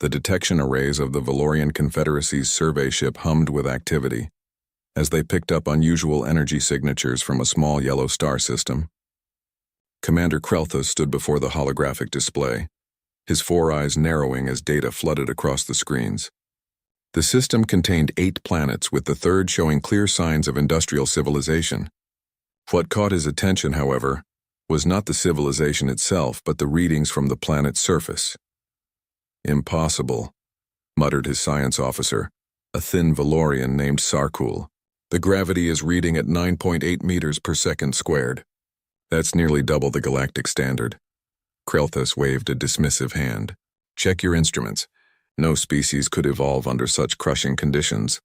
The detection arrays of the Valorian Confederacy's survey ship hummed with activity as they picked up unusual energy signatures from a small yellow star system. Commander Krelthus stood before the holographic display, his four eyes narrowing as data flooded across the screens. The system contained 8 planets, with the third showing clear signs of industrial civilization. What caught his attention, however, was not the civilization itself, but the readings from the planet's surface. "Impossible," muttered his science officer, a thin Valorian named Sarkul. "The gravity is reading at 9.8 meters per second squared. That's nearly double the galactic standard." Krelthus waved a dismissive hand. "Check your instruments. No species could evolve under such crushing conditions."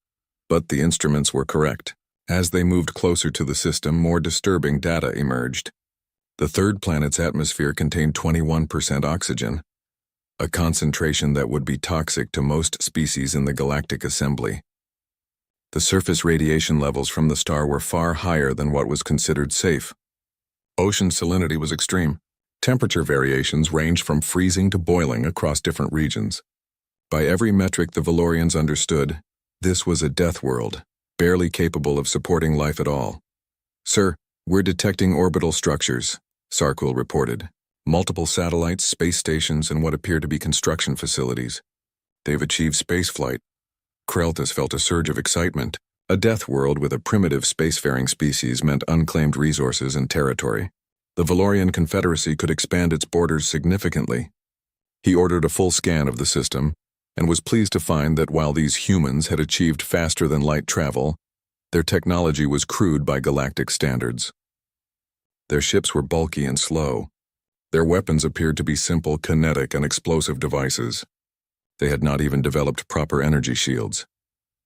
But the instruments were correct. As they moved closer to the system, more disturbing data emerged. The third planet's atmosphere contained 21% oxygen, a concentration that would be toxic to most species in the galactic assembly. The surface radiation levels from the star were far higher than what was considered safe. Ocean salinity was extreme. Temperature variations ranged from freezing to boiling across different regions. By every metric the Valorians understood, this was a death world, barely capable of supporting life at all. "Sir, we're detecting orbital structures," Sarkul reported. "Multiple satellites, space stations, and what appear to be construction facilities. They've achieved spaceflight." Krelthus felt a surge of excitement. A death world with a primitive spacefaring species meant unclaimed resources and territory. The Valorian Confederacy could expand its borders significantly. He ordered a full scan of the system, and was pleased to find that while these humans had achieved faster-than-light travel, their technology was crude by galactic standards. Their ships were bulky and slow. Their weapons appeared to be simple kinetic and explosive devices. They had not even developed proper energy shields.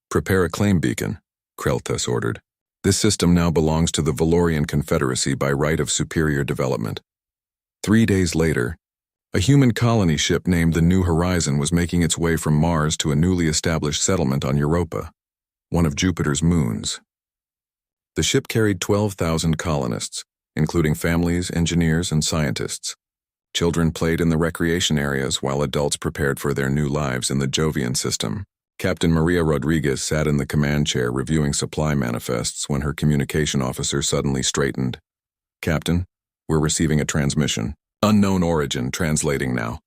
"Prepare a claim beacon," Krelthus ordered. "This system now belongs to the Valorian Confederacy by right of superior development." 3 days later, a human colony ship named the New Horizon was making its way from Mars to a newly established settlement on Europa, one of Jupiter's moons. The ship carried 12,000 colonists, including families, engineers, and scientists. Children played in the recreation areas while adults prepared for their new lives in the Jovian system. Captain Maria Rodriguez sat in the command chair reviewing supply manifests when her communication officer suddenly straightened. "Captain, we're receiving a transmission. Unknown origin, translating now."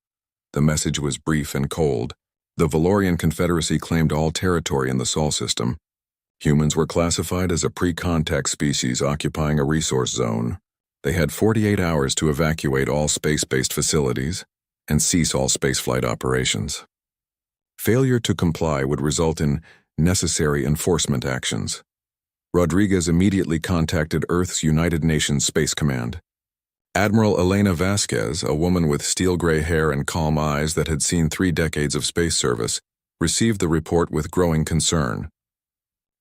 The message was brief and cold. The Valorian Confederacy claimed all territory in the Sol system. Humans were classified as a pre-contact species occupying a resource zone. They had 48 hours to evacuate all space-based facilities and cease all spaceflight operations. Failure to comply would result in necessary enforcement actions. Rodriguez immediately contacted Earth's United Nations Space Command. Admiral Elena Vasquez, a woman with steel-gray hair and calm eyes that had seen 3 decades of space service, received the report with growing concern.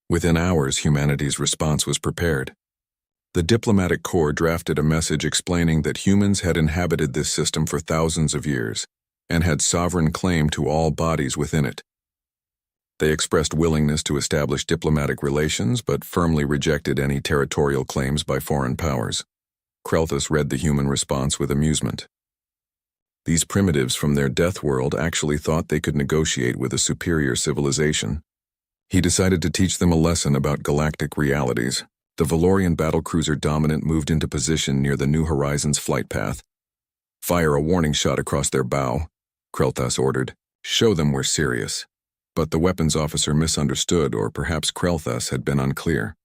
Within hours, humanity's response was prepared. The diplomatic corps drafted a message explaining that humans had inhabited this system for thousands of years and had sovereign claim to all bodies within it. They expressed willingness to establish diplomatic relations, but firmly rejected any territorial claims by foreign powers. Krelthus read the human response with amusement. These primitives from their death world actually thought they could negotiate with a superior civilization. He decided to teach them a lesson about galactic realities. The Valorian battlecruiser Dominant moved into position near the New Horizons flight path. "Fire a warning shot across their bow," Krelthus ordered. "Show them we're serious." But the weapons officer misunderstood, or perhaps Krelthus had been unclear.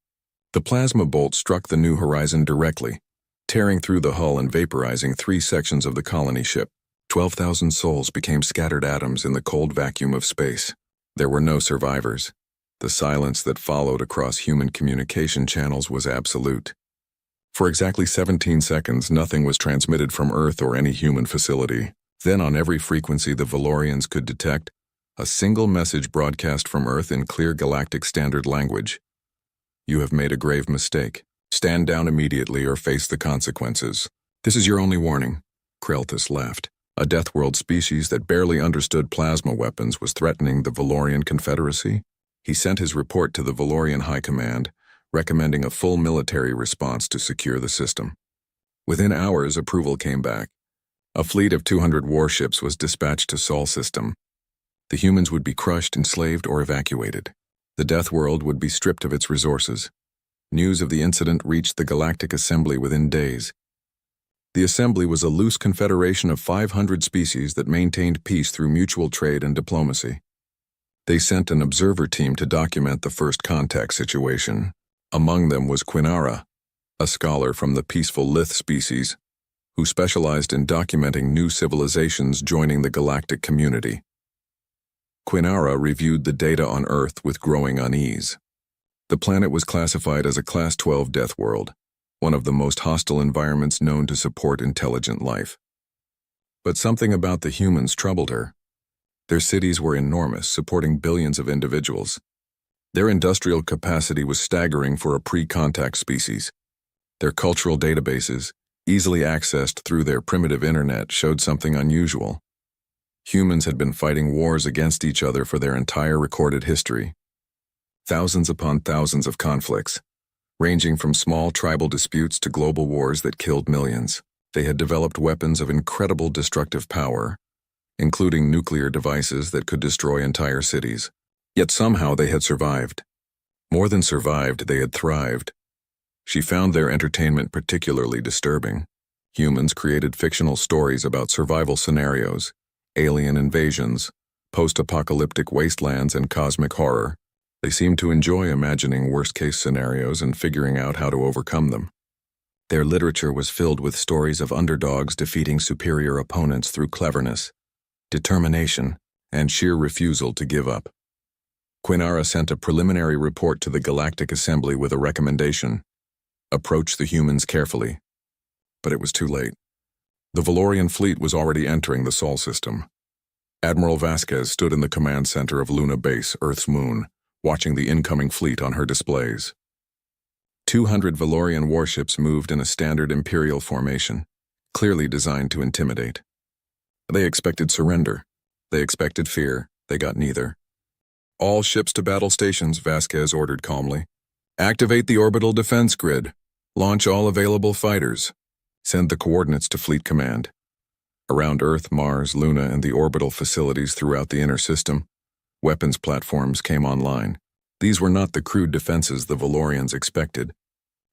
The plasma bolt struck the New Horizon directly, tearing through the hull and vaporizing 3 sections of the colony ship. 12,000 souls became scattered atoms in the cold vacuum of space. There were no survivors. The silence that followed across human communication channels was absolute. For exactly 17 seconds, nothing was transmitted from Earth or any human facility. Then on every frequency the Valorians could detect, a single message broadcast from Earth in clear galactic standard language. "You have made a grave mistake. Stand down immediately or face the consequences." "This is your only warning," Krelthus laughed. A death world species that barely understood plasma weapons was threatening the Valorian Confederacy. He sent his report to the Valorian High Command, recommending a full military response to secure the system. Within hours, approval came back. A fleet of 200 warships was dispatched to Sol system. The humans would be crushed, enslaved, or evacuated. The Death World would be stripped of its resources. News of the incident reached the Galactic Assembly within days. The Assembly was a loose confederation of 500 species that maintained peace through mutual trade and diplomacy. They sent an observer team to document the first contact situation. Among them was Quinara, a scholar from the peaceful Lith species, who specialized in documenting new civilizations joining the galactic community. Quinara reviewed the data on Earth with growing unease. The planet was classified as a Class 12 death world, one of the most hostile environments known to support intelligent life. But something about the humans troubled her. Their cities were enormous, supporting billions of individuals. Their industrial capacity was staggering for a pre-contact species. Their cultural databases, easily accessed through their primitive internet, showed something unusual. Humans had been fighting wars against each other for their entire recorded history. Thousands upon thousands of conflicts, ranging from small tribal disputes to global wars that killed millions. They had developed weapons of incredible destructive power, including nuclear devices that could destroy entire cities. Yet somehow they had survived. More than survived, they had thrived. She found their entertainment particularly disturbing. Humans created fictional stories about survival scenarios, alien invasions, post-apocalyptic wastelands, and cosmic horror. They seemed to enjoy imagining worst-case scenarios and figuring out how to overcome them. Their literature was filled with stories of underdogs defeating superior opponents through cleverness, determination, and sheer refusal to give up. Quinara sent a preliminary report to the Galactic Assembly with a recommendation: approach the humans carefully. But it was too late. The Valorian fleet was already entering the Sol system. Admiral Vasquez stood in the command center of Luna Base, Earth's moon, watching the incoming fleet on her displays. 200 Valorian warships moved in a standard Imperial formation, clearly designed to intimidate. They expected surrender. They expected fear. They got neither. All ships to battle stations, Vasquez ordered calmly. Activate the orbital defense grid. Launch all available fighters. Send the coordinates to Fleet Command. Around Earth, Mars, Luna, and the orbital facilities throughout the inner system, weapons platforms came online. These were not the crude defenses the Valorians expected.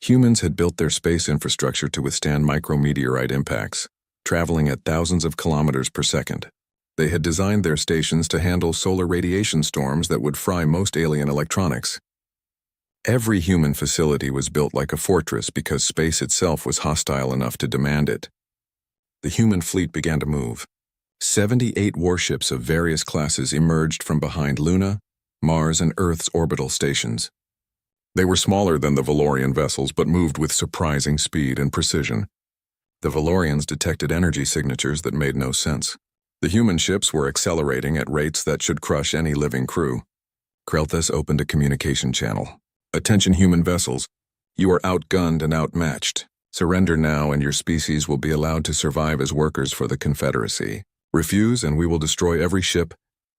Humans had built their space infrastructure to withstand micrometeorite impacts, traveling at thousands of kilometers per second. They had designed their stations to handle solar radiation storms that would fry most alien electronics. Every human facility was built like a fortress because space itself was hostile enough to demand it. The human fleet began to move. 78 warships of various classes emerged from behind Luna, Mars, and Earth's orbital stations. They were smaller than the Valorian vessels but moved with surprising speed and precision. The Valorians detected energy signatures that made no sense. The human ships were accelerating at rates that should crush any living crew. Krelthus opened a communication channel. Attention human vessels, you are outgunned and outmatched. Surrender now and your species will be allowed to survive as workers for the Confederacy. Refuse and we will destroy every ship,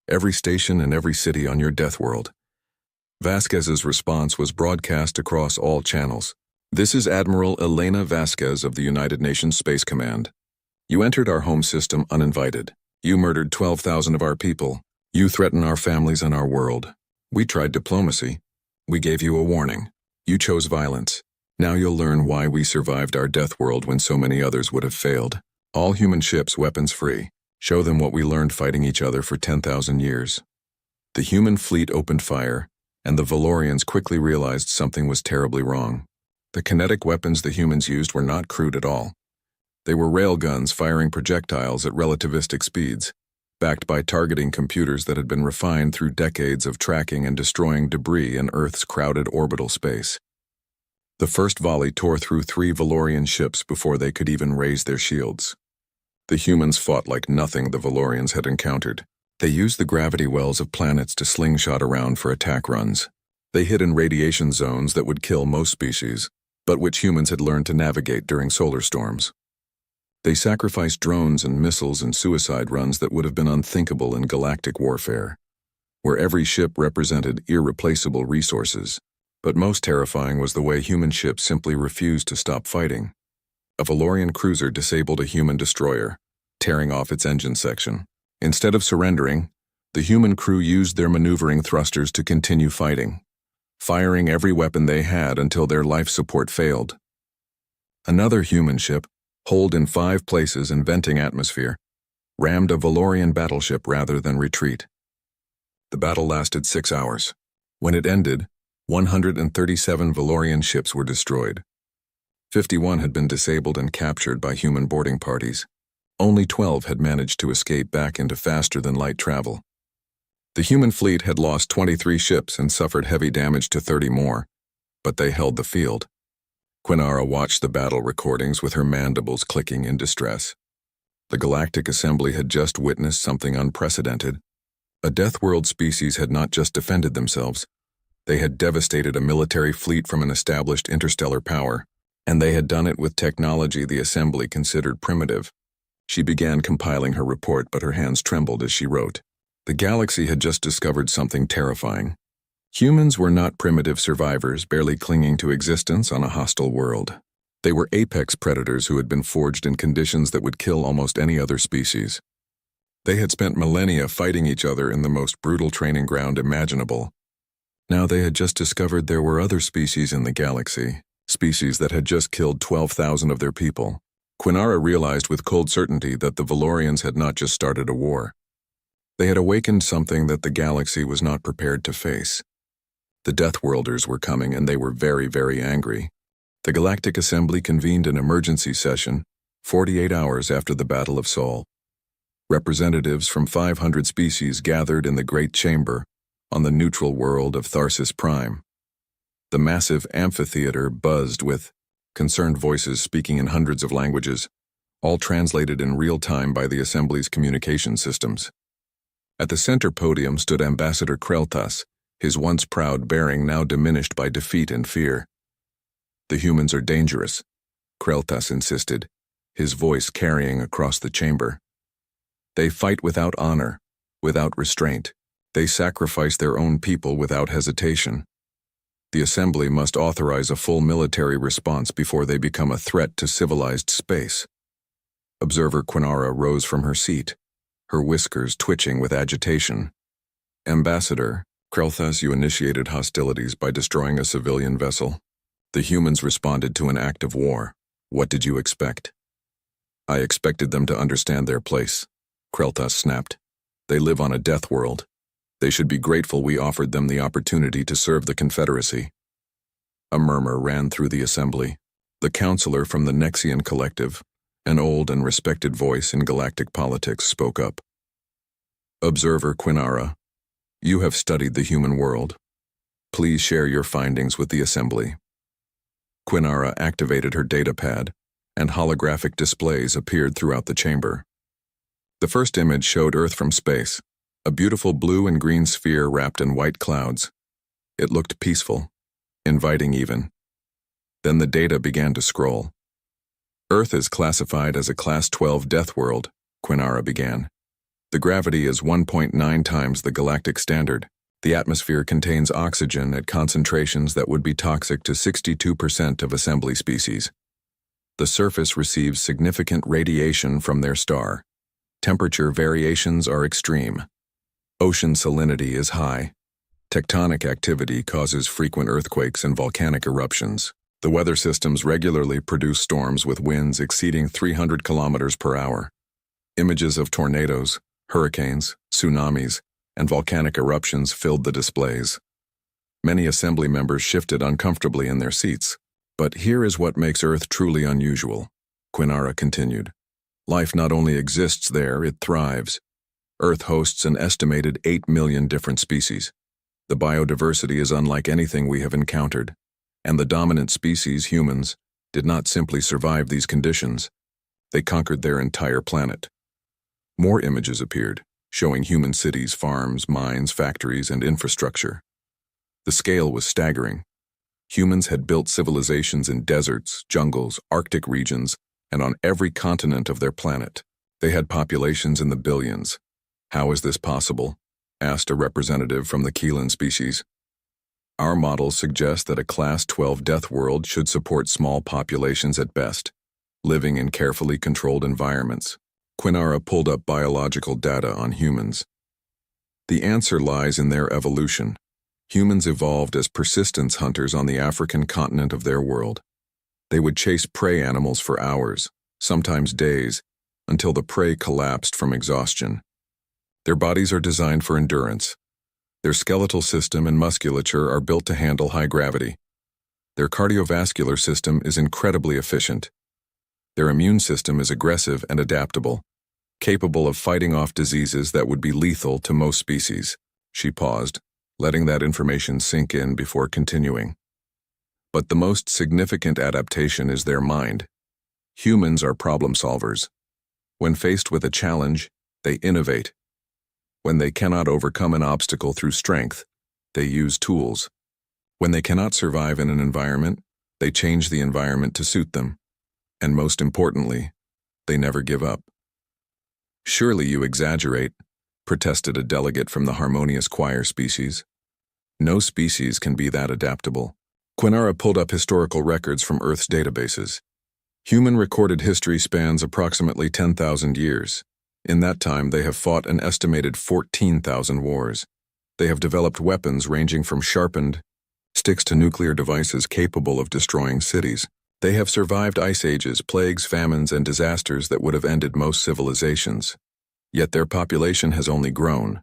every station, and every city on your death world. Vasquez's response was broadcast across all channels. This is Admiral Elena Vasquez of the United Nations Space Command. You entered our home system uninvited. You murdered 12,000 of our people. You threaten our families and our world. We tried diplomacy. We gave you a warning. You chose violence. Now you'll learn why we survived our death world when so many others would have failed. All human ships weapons free. Show them what we learned fighting each other for 10,000 years. The human fleet opened fire, and the Valorians quickly realized something was terribly wrong. The kinetic weapons the humans used were not crude at all. They were railguns firing projectiles at relativistic speeds, backed by targeting computers that had been refined through decades of tracking and destroying debris in Earth's crowded orbital space. The first volley tore through 3 Valorian ships before they could even raise their shields. The humans fought like nothing the Valorians had encountered. They used the gravity wells of planets to slingshot around for attack runs. They hid in radiation zones that would kill most species, but which humans had learned to navigate during solar storms. They sacrificed drones and missiles in suicide runs that would have been unthinkable in galactic warfare, where every ship represented irreplaceable resources. But most terrifying was the way human ships simply refused to stop fighting. A Valorian cruiser disabled a human destroyer, tearing off its engine section. Instead of surrendering, The human crew used their maneuvering thrusters to continue fighting, firing every weapon they had until their life support failed. Another human ship, holed in 5 places in venting atmosphere, rammed a Valorian battleship rather than retreat. The battle lasted 6 hours. When it ended, 137 Valorian ships were destroyed. 51 had been disabled and captured by human boarding parties. Only 12 had managed to escape back into faster-than-light travel. The human fleet had lost 23 ships and suffered heavy damage to 30 more, but they held the field. Quinara watched the battle recordings with her mandibles clicking in distress. The Galactic Assembly had just witnessed something unprecedented. A Deathworld species had not just defended themselves, they had devastated a military fleet from an established interstellar power, and they had done it with technology the Assembly considered primitive. She began compiling her report, but her hands trembled as she wrote. The galaxy had just discovered something terrifying. Humans were not primitive survivors barely clinging to existence on a hostile world. They were apex predators who had been forged in conditions that would kill almost any other species. They had spent millennia fighting each other in the most brutal training ground imaginable. Now they had just discovered there were other species in the galaxy, species that had just killed 12,000 of their people. Quinara realized with cold certainty that the Valorians had not just started a war. They had awakened something that the galaxy was not prepared to face. The Deathworlders were coming, and they were very, very angry. The Galactic Assembly convened an emergency session 48 hours after the Battle of Sol. Representatives from 500 species gathered in the Great Chamber on the neutral world of Tharsis Prime. The massive amphitheater buzzed with concerned voices speaking in hundreds of languages, all translated in real time by the Assembly's communication systems. At the center podium stood Ambassador Krelthas, his once proud bearing now diminished by defeat and fear. "The humans are dangerous," Krelthas insisted, his voice carrying across the chamber. "They fight without honor, without restraint. They sacrifice their own people without hesitation. The Assembly must authorize a full military response before they become a threat to civilized space." Observer Quinara rose from her seat, her whiskers twitching with agitation. "Ambassador, Krelthas, you initiated hostilities by destroying a civilian vessel. The humans responded to an act of war. What did you expect?" "I expected them to understand their place," Krelthas snapped. "They live on a death world. They should be grateful we offered them the opportunity to serve the Confederacy." A murmur ran through the Assembly. The counselor from the Nexian Collective, an old and respected voice in galactic politics, spoke up. "Observer Quinara, you have studied the human world. Please share your findings with the Assembly." Quinara activated her datapad, and holographic displays appeared throughout the chamber. The first image showed Earth from space, a beautiful blue and green sphere wrapped in white clouds. It looked peaceful, inviting even. Then the data began to scroll. "Earth is classified as a Class 12 death world," Quinara began. "The gravity is 1.9 times the galactic standard. The atmosphere contains oxygen at concentrations that would be toxic to 62% of Assembly species. The surface receives significant radiation from their star. Temperature variations are extreme. Ocean salinity is high. Tectonic activity causes frequent earthquakes and volcanic eruptions. The weather systems regularly produce storms with winds exceeding 300 kilometers per hour. Images of tornadoes, hurricanes, tsunamis, and volcanic eruptions filled the displays. Many Assembly members shifted uncomfortably in their seats. "But here is what makes Earth truly unusual," Quinara continued. "Life not only exists there, it thrives. Earth hosts an estimated 8 million different species. The biodiversity is unlike anything we have encountered, and the dominant species, humans, did not simply survive these conditions. They conquered their entire planet." More images appeared, showing human cities, farms, mines, factories, and infrastructure. The scale was staggering. Humans had built civilizations in deserts, jungles, Arctic regions, and on every continent of their planet. They had populations in the billions. "How is this possible?" asked a representative from the Keelan species. "Our models suggest that a Class 12 death world should support small populations at best, living in carefully controlled environments." Quinara pulled up biological data on humans. The answer lies in their evolution. Humans evolved as persistence hunters on the African continent of their world. They would chase prey animals for hours, sometimes days, until the prey collapsed from exhaustion. Their bodies are designed for endurance. Their skeletal system and musculature are built to handle high gravity. Their cardiovascular system is incredibly efficient. Their immune system is aggressive and adaptable, capable of fighting off diseases that would be lethal to most species. She paused, letting that information sink in before continuing. But the most significant adaptation is their mind. Humans are problem solvers. When faced with a challenge, they innovate. When they cannot overcome an obstacle through strength, they use tools. When they cannot survive in an environment, they change the environment to suit them. And most importantly, they never give up. "Surely you exaggerate," protested a delegate from the harmonious choir species. "No species can be that adaptable." Quinara pulled up historical records from Earth's databases. Human recorded history spans approximately 10,000 years. In that time, they have fought an estimated 14,000 wars. They have developed weapons ranging from sharpened sticks to nuclear devices capable of destroying cities. They have survived ice ages, plagues, famines, and disasters that would have ended most civilizations. Yet their population has only grown.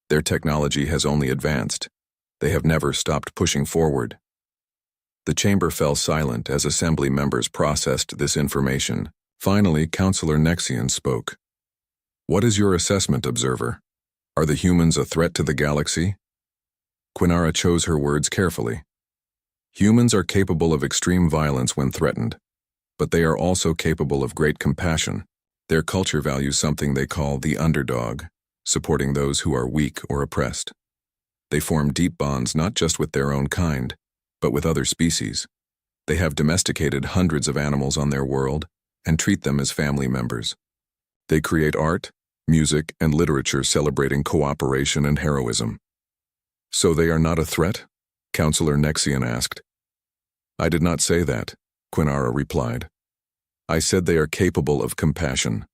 Their technology has only advanced. They have never stopped pushing forward. The chamber fell silent as assembly members processed this information. Finally, Councillor Nexian spoke. "What is your assessment, Observer? Are the humans a threat to the galaxy?" Quinara chose her words carefully. Humans are capable of extreme violence when threatened, but they are also capable of great compassion. Their culture values something they call the underdog, supporting those who are weak or oppressed. They form deep bonds not just with their own kind, but with other species. They have domesticated hundreds of animals on their world and treat them as family members. They create art, music, and literature celebrating cooperation and heroism. "So they are not a threat?" Councillor Nexian asked. "I did not say that," Quinara replied. "I said they are capable of compassion.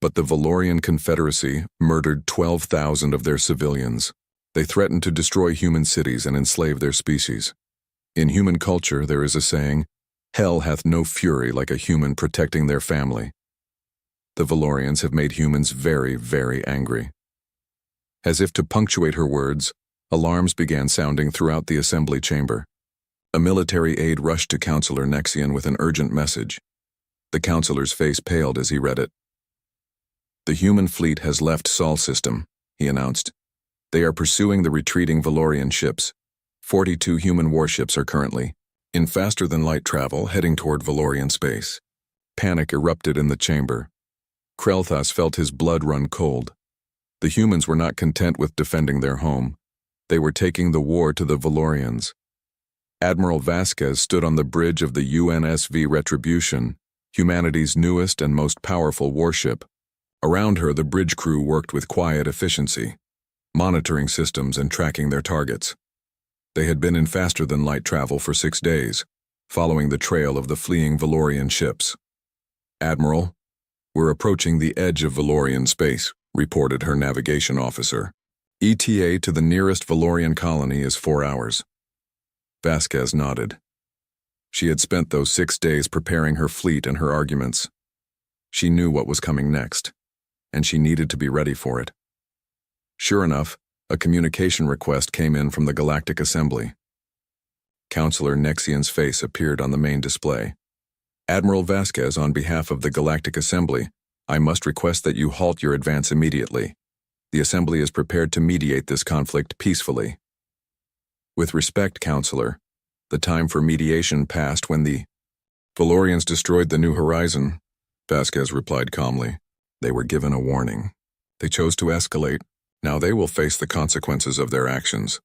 But the Valorian Confederacy murdered 12,000 of their civilians. They threatened to destroy human cities and enslave their species. In human culture there is a saying, 'Hell hath no fury like a human protecting their family.' The Valorians have made humans very, very angry." As if to punctuate her words, alarms began sounding throughout the assembly chamber. A military aide rushed to Councillor Nexian with an urgent message. The councillor's face paled as he read it. "The human fleet has left Sol system," he announced. "They are pursuing the retreating Valorian ships. 42 human warships are currently in faster-than-light travel heading toward Valorian space." Panic erupted in the chamber. Krelthas felt his blood run cold. The humans were not content with defending their home. They were taking the war to the Valorians. Admiral Vasquez stood on the bridge of the UNSV Retribution, humanity's newest and most powerful warship. Around her, the bridge crew worked with quiet efficiency, monitoring systems and tracking their targets. They had been in faster-than-light travel for 6 days, following the trail of the fleeing Valorian ships. "Admiral, we're approaching the edge of Valorian space," reported her navigation officer. "ETA to the nearest Valorian colony is 4 hours. Vasquez nodded. She had spent those 6 days preparing her fleet and her arguments. She knew what was coming next, and she needed to be ready for it. Sure enough, a communication request came in from the Galactic Assembly. Councillor Nexian's face appeared on the main display. "Admiral Vasquez, on behalf of the Galactic Assembly, I must request that you halt your advance immediately. The Assembly is prepared to mediate this conflict peacefully." "With respect, Councillor, the time for mediation passed when the Valorians destroyed the New Horizon," Vasquez replied calmly. "They were given a warning. They chose to escalate. Now they will face the consequences of their actions.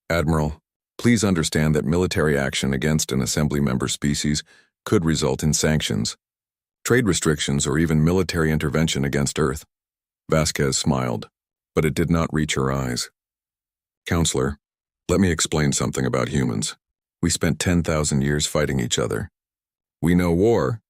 Admiral, please understand that military action against an Assembly member species could result in sanctions, trade restrictions, or even military intervention against Earth." Vasquez smiled, but it did not reach her eyes. "Counselor, let me explain something about humans. We spent 10,000 years fighting each other. We know war.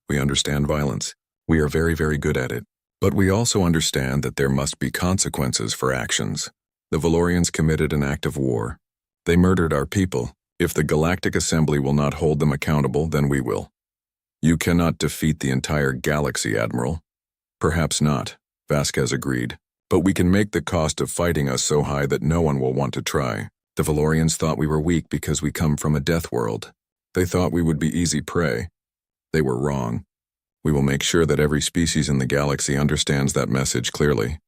We understand violence. We are very, very good at it. But we also understand that there must be consequences for actions. The Valorians committed an act of war. They murdered our people. If the Galactic Assembly will not hold them accountable, then we will. You cannot defeat the entire galaxy, Admiral. Perhaps not, Vasquez agreed. But we can make the cost of fighting us so high that no one will want to try. The Valorians thought we were weak because we come from a death world. They thought we would be easy prey. They were wrong. We will make sure that every species in the galaxy understands that message clearly.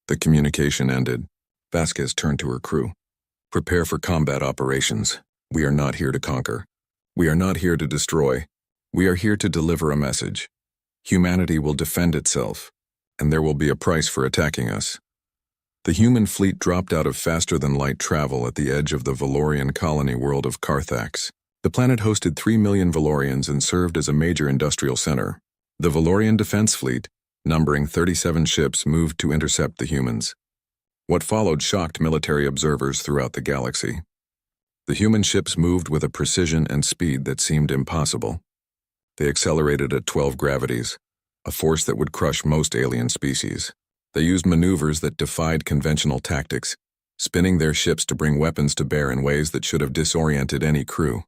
The communication ended. Vasquez turned to her crew. Prepare for combat operations. We are not here to conquer. We are not here to destroy. We are here to deliver a message. Humanity will defend itself, and there will be a price for attacking us. The human fleet dropped out of faster-than-light travel at the edge of the Valorian colony world of Carthax. The planet hosted 3 million Valorians and served as a major industrial center. The Valorian defense fleet, numbering 37 ships, moved to intercept the humans. What followed shocked military observers throughout the galaxy. The human ships moved with a precision and speed that seemed impossible. They accelerated at 12 gravities, a force that would crush most alien species. They used maneuvers that defied conventional tactics, spinning their ships to bring weapons to bear in ways that should have disoriented any crew.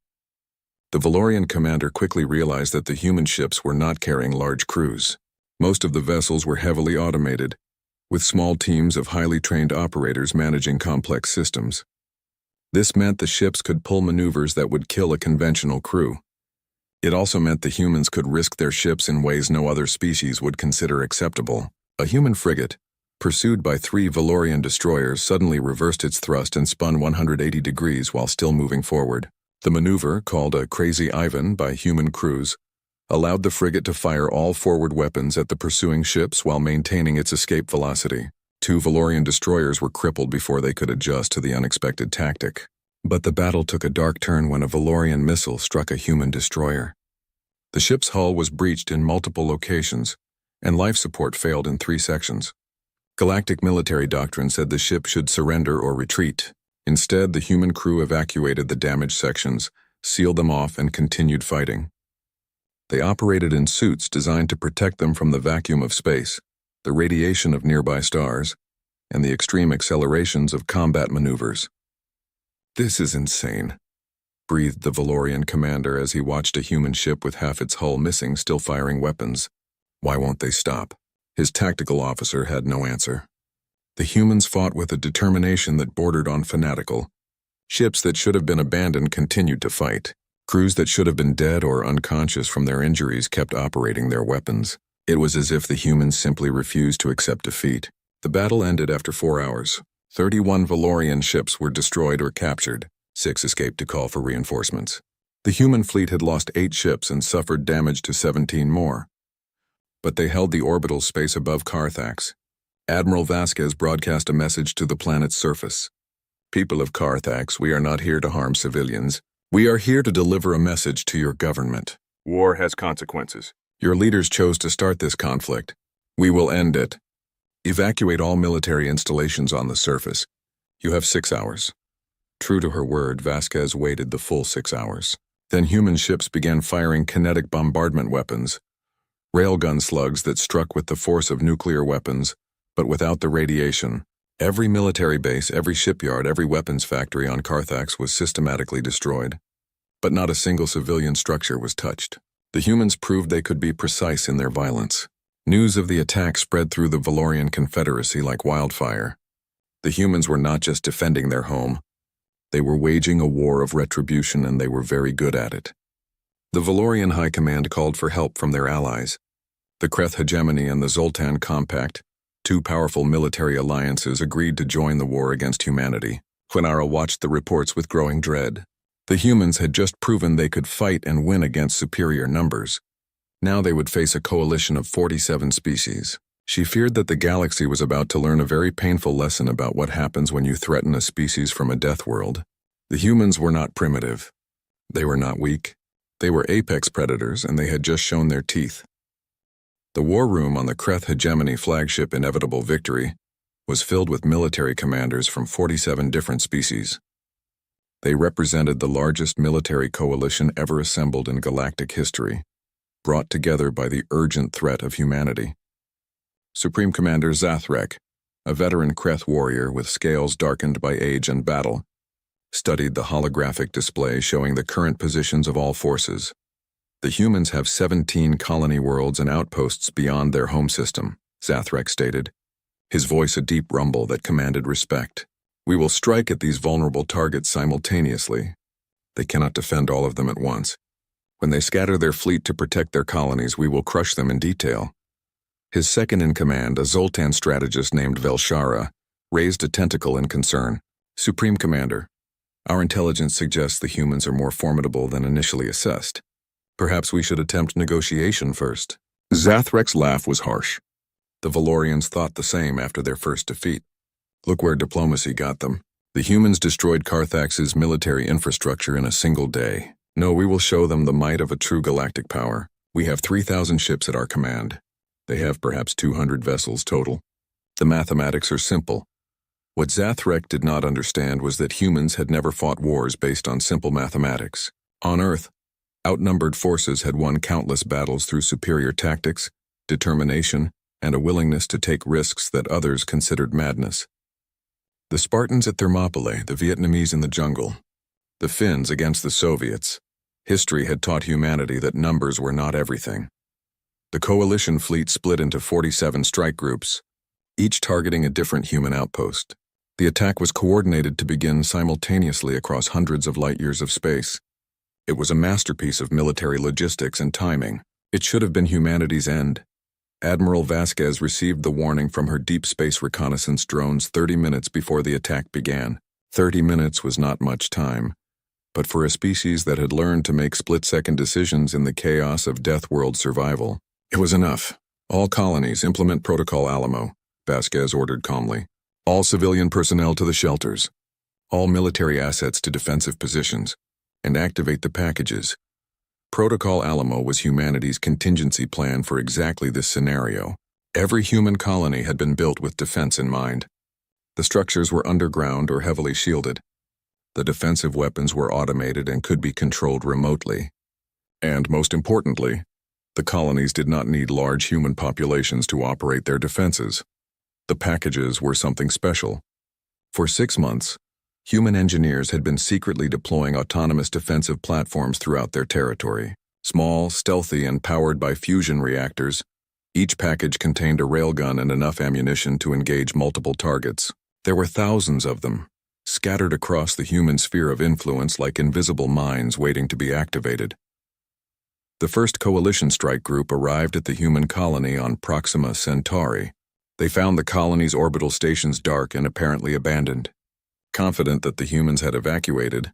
The Valorian commander quickly realized that the human ships were not carrying large crews. Most of the vessels were heavily automated, with small teams of highly trained operators managing complex systems. This meant the ships could pull maneuvers that would kill a conventional crew. It also meant the humans could risk their ships in ways no other species would consider acceptable. A human frigate, pursued by 3 Valorian destroyers, suddenly reversed its thrust and spun 180 degrees while still moving forward. The maneuver, called a Crazy Ivan by human crews, allowed the frigate to fire all forward weapons at the pursuing ships while maintaining its escape velocity. 2 Valorian destroyers were crippled before they could adjust to the unexpected tactic. But the battle took a dark turn when a Valorian missile struck a human destroyer. The ship's hull was breached in multiple locations, and life support failed in 3 sections. Galactic military doctrine said the ship should surrender or retreat. Instead, the human crew evacuated the damaged sections, sealed them off, and continued fighting. They operated in suits designed to protect them from the vacuum of space, the radiation of nearby stars, and the extreme accelerations of combat maneuvers. "This is insane," breathed the Valorian commander as he watched a human ship with half its hull missing still firing weapons. Why won't they stop? His tactical officer had no answer. The humans fought with a determination that bordered on fanatical. Ships that should have been abandoned continued to fight. Crews that should have been dead or unconscious from their injuries kept operating their weapons. It was as if the humans simply refused to accept defeat. The battle ended after 4 hours. 31 Valorian ships were destroyed or captured. 6 escaped to call for reinforcements. The human fleet had lost 8 ships and suffered damage to 17 more. But they held the orbital space above Carthax. Admiral Vasquez broadcast a message to the planet's surface. "People of Carthax, we are not here to harm civilians. We are here to deliver a message to your government. War has consequences. Your leaders chose to start this conflict. We will end it. Evacuate all military installations on the surface. You have 6 hours." True to her word, Vasquez waited the full 6 hours. Then human ships began firing kinetic bombardment weapons, railgun slugs that struck with the force of nuclear weapons, but without the radiation. Every military base, every shipyard, every weapons factory on Carthax was systematically destroyed. But not a single civilian structure was touched. The humans proved they could be precise in their violence. News of the attack spread through the Valorian Confederacy like wildfire. The humans were not just defending their home. They were waging a war of retribution, and they were very good at it. The Valorian High Command called for help from their allies. The Kreth Hegemony and the Zoltan Compact, 2 powerful military alliances, agreed to join the war against humanity. Quinara watched the reports with growing dread. The humans had just proven they could fight and win against superior numbers. Now they would face a coalition of 47 species. She feared that the galaxy was about to learn a very painful lesson about what happens when you threaten a species from a death world. The humans were not primitive. They were not weak. They were apex predators, and they had just shown their teeth. The war room on the Kreth Hegemony flagship Inevitable Victory was filled with military commanders from 47 different species. They represented the largest military coalition ever assembled in galactic history, brought together by the urgent threat of humanity. Supreme Commander Zathrek, a veteran Kreth warrior with scales darkened by age and battle, studied the holographic display showing the current positions of all forces. The humans have 17 colony worlds and outposts beyond their home system, Zathrek stated, his voice a deep rumble that commanded respect. We will strike at these vulnerable targets simultaneously. They cannot defend all of them at once. When they scatter their fleet to protect their colonies, we will crush them in detail. His second-in-command, a Zoltan strategist named Velshara, raised a tentacle in concern. Supreme Commander, our intelligence suggests the humans are more formidable than initially assessed. Perhaps we should attempt negotiation first. Zathrek's laugh was harsh. The Valorians thought the same after their first defeat. Look where diplomacy got them. The humans destroyed Carthax's military infrastructure in a single day. No, we will show them the might of a true galactic power. We have 3,000 ships at our command. They have perhaps 200 vessels total. The mathematics are simple. What Zathrek did not understand was that humans had never fought wars based on simple mathematics. On Earth, outnumbered forces had won countless battles through superior tactics, determination, and a willingness to take risks that others considered madness. The Spartans at Thermopylae, the Vietnamese in the jungle, the Finns against the Soviets. History had taught humanity that numbers were not everything. The coalition fleet split into 47 strike groups, each targeting a different human outpost. The attack was coordinated to begin simultaneously across hundreds of light-years of space. It was a masterpiece of military logistics and timing. It should have been humanity's end. Admiral Vasquez received the warning from her deep space reconnaissance drones 30 minutes before the attack began. 30 minutes was not much time, but for a species that had learned to make split-second decisions in the chaos of Death World survival, it was enough. All colonies implement Protocol Alamo, Vasquez ordered calmly. All civilian personnel to the shelters. All military assets to defensive positions, and activate the packages. Protocol Alamo was humanity's contingency plan for exactly this scenario. Every human colony had been built with defense in mind. The structures were underground or heavily shielded. The defensive weapons were automated and could be controlled remotely. And most importantly, the colonies did not need large human populations to operate their defenses. The packages were something special. For 6 months, human engineers had been secretly deploying autonomous defensive platforms throughout their territory. Small, stealthy, and powered by fusion reactors, each package contained a railgun and enough ammunition to engage multiple targets. There were thousands of them, scattered across the human sphere of influence like invisible mines waiting to be activated. The first coalition strike group arrived at the human colony on Proxima Centauri. They found the colony's orbital stations dark and apparently abandoned. Confident that the humans had evacuated,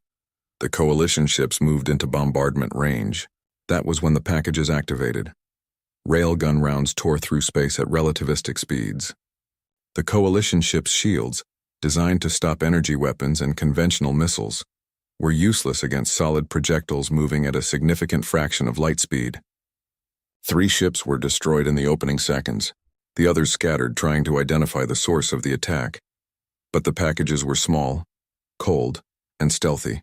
the coalition ships moved into bombardment range. That was when the packages activated. Railgun rounds tore through space at relativistic speeds. The coalition ships' shields, designed to stop energy weapons and conventional missiles, were useless against solid projectiles moving at a significant fraction of light speed. 3 ships were destroyed in the opening seconds. The others scattered, trying to identify the source of the attack. But the packages were small, cold, and stealthy.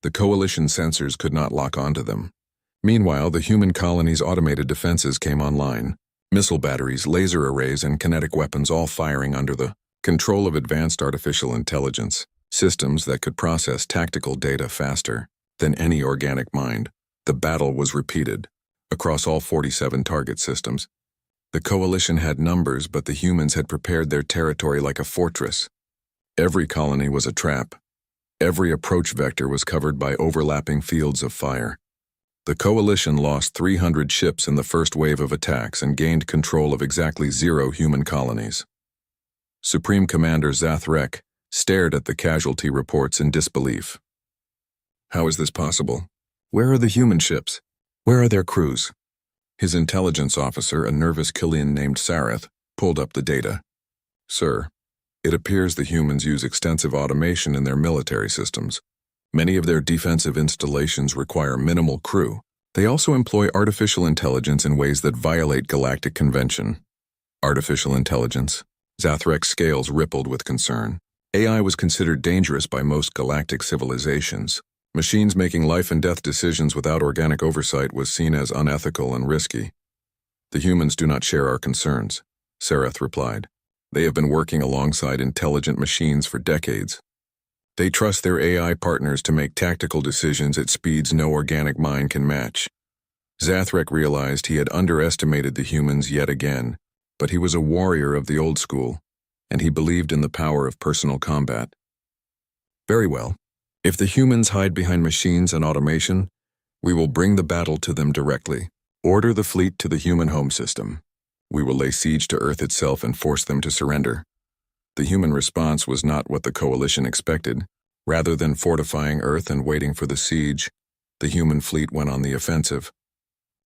The coalition sensors could not lock onto them. Meanwhile, the human colony's automated defenses came online. Missile batteries, laser arrays, and kinetic weapons all firing under the control of advanced artificial intelligence, systems that could process tactical data faster than any organic mind. The battle was repeated across all 47 target systems. The coalition had numbers, but the humans had prepared their territory like a fortress. Every colony was a trap. Every approach vector was covered by overlapping fields of fire. The coalition lost 300 ships in the first wave of attacks and gained control of exactly 0 human colonies. Supreme Commander Zathrek stared at the casualty reports in disbelief. How is this possible? Where are the human ships? Where are their crews? His intelligence officer, a nervous Killian named Sareth, pulled up the data. Sir, it appears the humans use extensive automation in their military systems. Many of their defensive installations require minimal crew. They also employ artificial intelligence in ways that violate galactic convention. Artificial intelligence? Zathrek's scales rippled with concern. AI was considered dangerous by most galactic civilizations. Machines making life and death decisions without organic oversight was seen as unethical and risky. The humans do not share our concerns, Sareth replied. They have been working alongside intelligent machines for decades. They trust their AI partners to make tactical decisions at speeds no organic mind can match. Zathrek realized he had underestimated the humans yet again, but he was a warrior of the old school, and he believed in the power of personal combat. Very well. If the humans hide behind machines and automation, we will bring the battle to them directly. Order the fleet to the human home system. We will lay siege to Earth itself and force them to surrender. The human response was not what the coalition expected. Rather than fortifying Earth and waiting for the siege, the human fleet went on the offensive.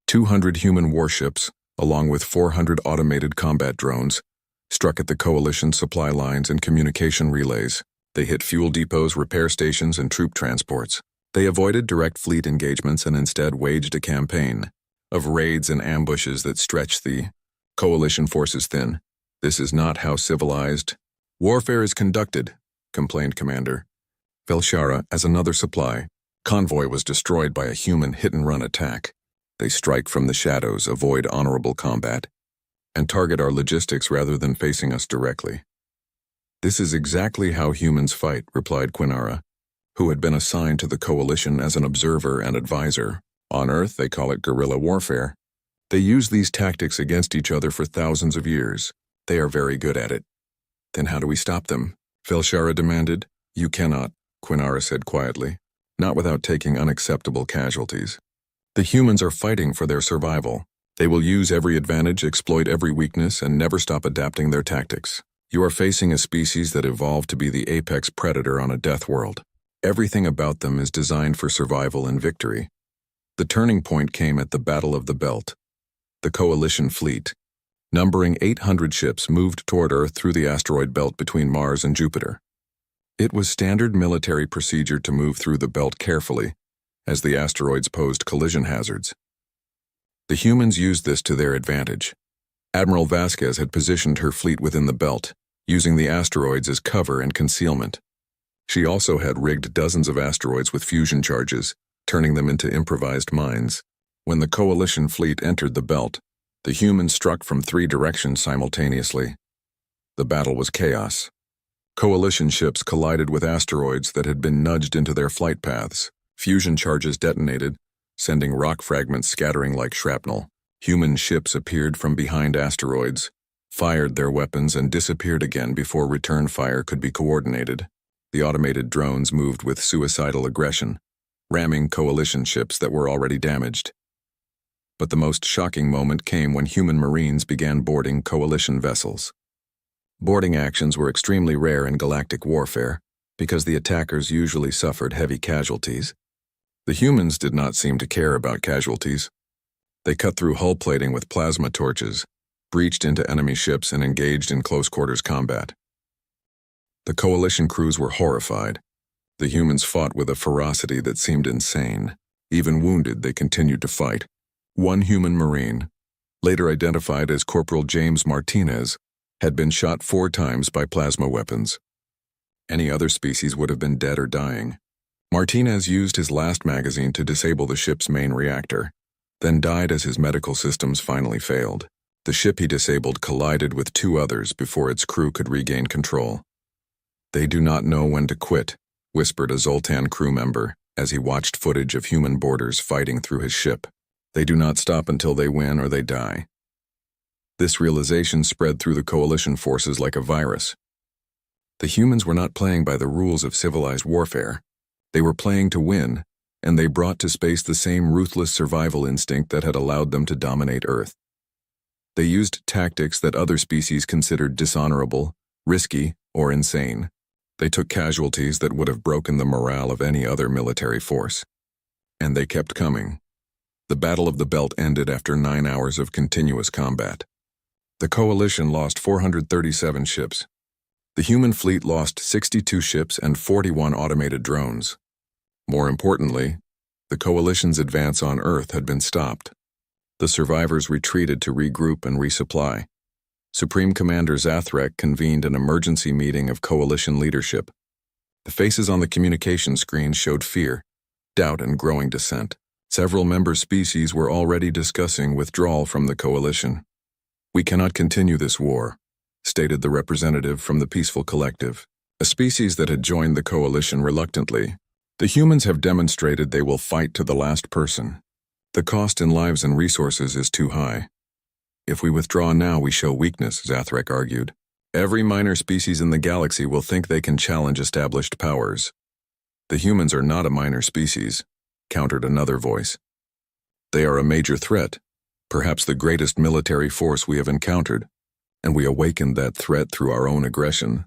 200 human warships, along with 400 automated combat drones, struck at the coalition supply lines and communication relays. They hit fuel depots, repair stations, and troop transports. They avoided direct fleet engagements and instead waged a campaign of raids and ambushes that stretched the coalition forces thin. This is not how civilized warfare is conducted, complained Commander Velshara as another supply convoy was destroyed by a human hit-and-run attack. They strike from the shadows, avoid honorable combat, and target our logistics rather than facing us directly. This is exactly how humans fight, replied Quinara, who had been assigned to the coalition as an observer and advisor. On Earth, they call it guerrilla warfare. They use these tactics against each other for thousands of years. They are very good at it. Then how do we stop them? Velshara demanded. You cannot, Quinara said quietly, not without taking unacceptable casualties. The humans are fighting for their survival. They will use every advantage, exploit every weakness, and never stop adapting their tactics. You are facing a species that evolved to be the apex predator on a death world. Everything about them is designed for survival and victory. The turning point came at the Battle of the Belt. The coalition fleet, numbering 800 ships, moved toward Earth through the asteroid belt between Mars and Jupiter. It was standard military procedure to move through the belt carefully, as the asteroids posed collision hazards. The humans used this to their advantage. Admiral Vasquez had positioned her fleet within the belt, using the asteroids as cover and concealment. She also had rigged dozens of asteroids with fusion charges, turning them into improvised mines. When the coalition fleet entered the belt, the humans struck from 3 directions simultaneously. The battle was chaos. Coalition ships collided with asteroids that had been nudged into their flight paths. Fusion charges detonated, sending rock fragments scattering like shrapnel. Human ships appeared from behind asteroids, fired their weapons, and disappeared again before return fire could be coordinated. The automated drones moved with suicidal aggression, ramming coalition ships that were already damaged. But the most shocking moment came when human marines began boarding coalition vessels. Boarding actions were extremely rare in galactic warfare because the attackers usually suffered heavy casualties. The humans did not seem to care about casualties. They cut through hull plating with plasma torches, breached into enemy ships, and engaged in close-quarters combat. The coalition crews were horrified. The humans fought with a ferocity that seemed insane. Even wounded, they continued to fight. One human marine, later identified as Corporal James Martinez, had been shot 4 times by plasma weapons. Any other species would have been dead or dying. Martinez used his last magazine to disable the ship's main reactor, then died as his medical systems finally failed. The ship he disabled collided with 2 others before its crew could regain control. They do not know when to quit, whispered a Zoltan crew member as he watched footage of human boarders fighting through his ship. They do not stop until they win or they die. This realization spread through the coalition forces like a virus. The humans were not playing by the rules of civilized warfare. They were playing to win, and they brought to space the same ruthless survival instinct that had allowed them to dominate Earth. They used tactics that other species considered dishonorable, risky, or insane. They took casualties that would have broken the morale of any other military force. And they kept coming. The Battle of the Belt ended after 9 hours of continuous combat. The coalition lost 437 ships. The human fleet lost 62 ships and 41 automated drones. More importantly, the coalition's advance on Earth had been stopped. The survivors retreated to regroup and resupply. Supreme Commander Zathrek convened an emergency meeting of coalition leadership. The faces on the communication screen showed fear, doubt, and growing dissent. Several member species were already discussing withdrawal from the coalition. We cannot continue this war, stated the representative from the Peaceful Collective, a species that had joined the coalition reluctantly. The humans have demonstrated they will fight to the last person. The cost in lives and resources is too high. If we withdraw now, we show weakness, Zathrek argued. Every minor species in the galaxy will think they can challenge established powers. The humans are not a minor species, countered another voice. They are a major threat, perhaps the greatest military force we have encountered, and we awakened that threat through our own aggression.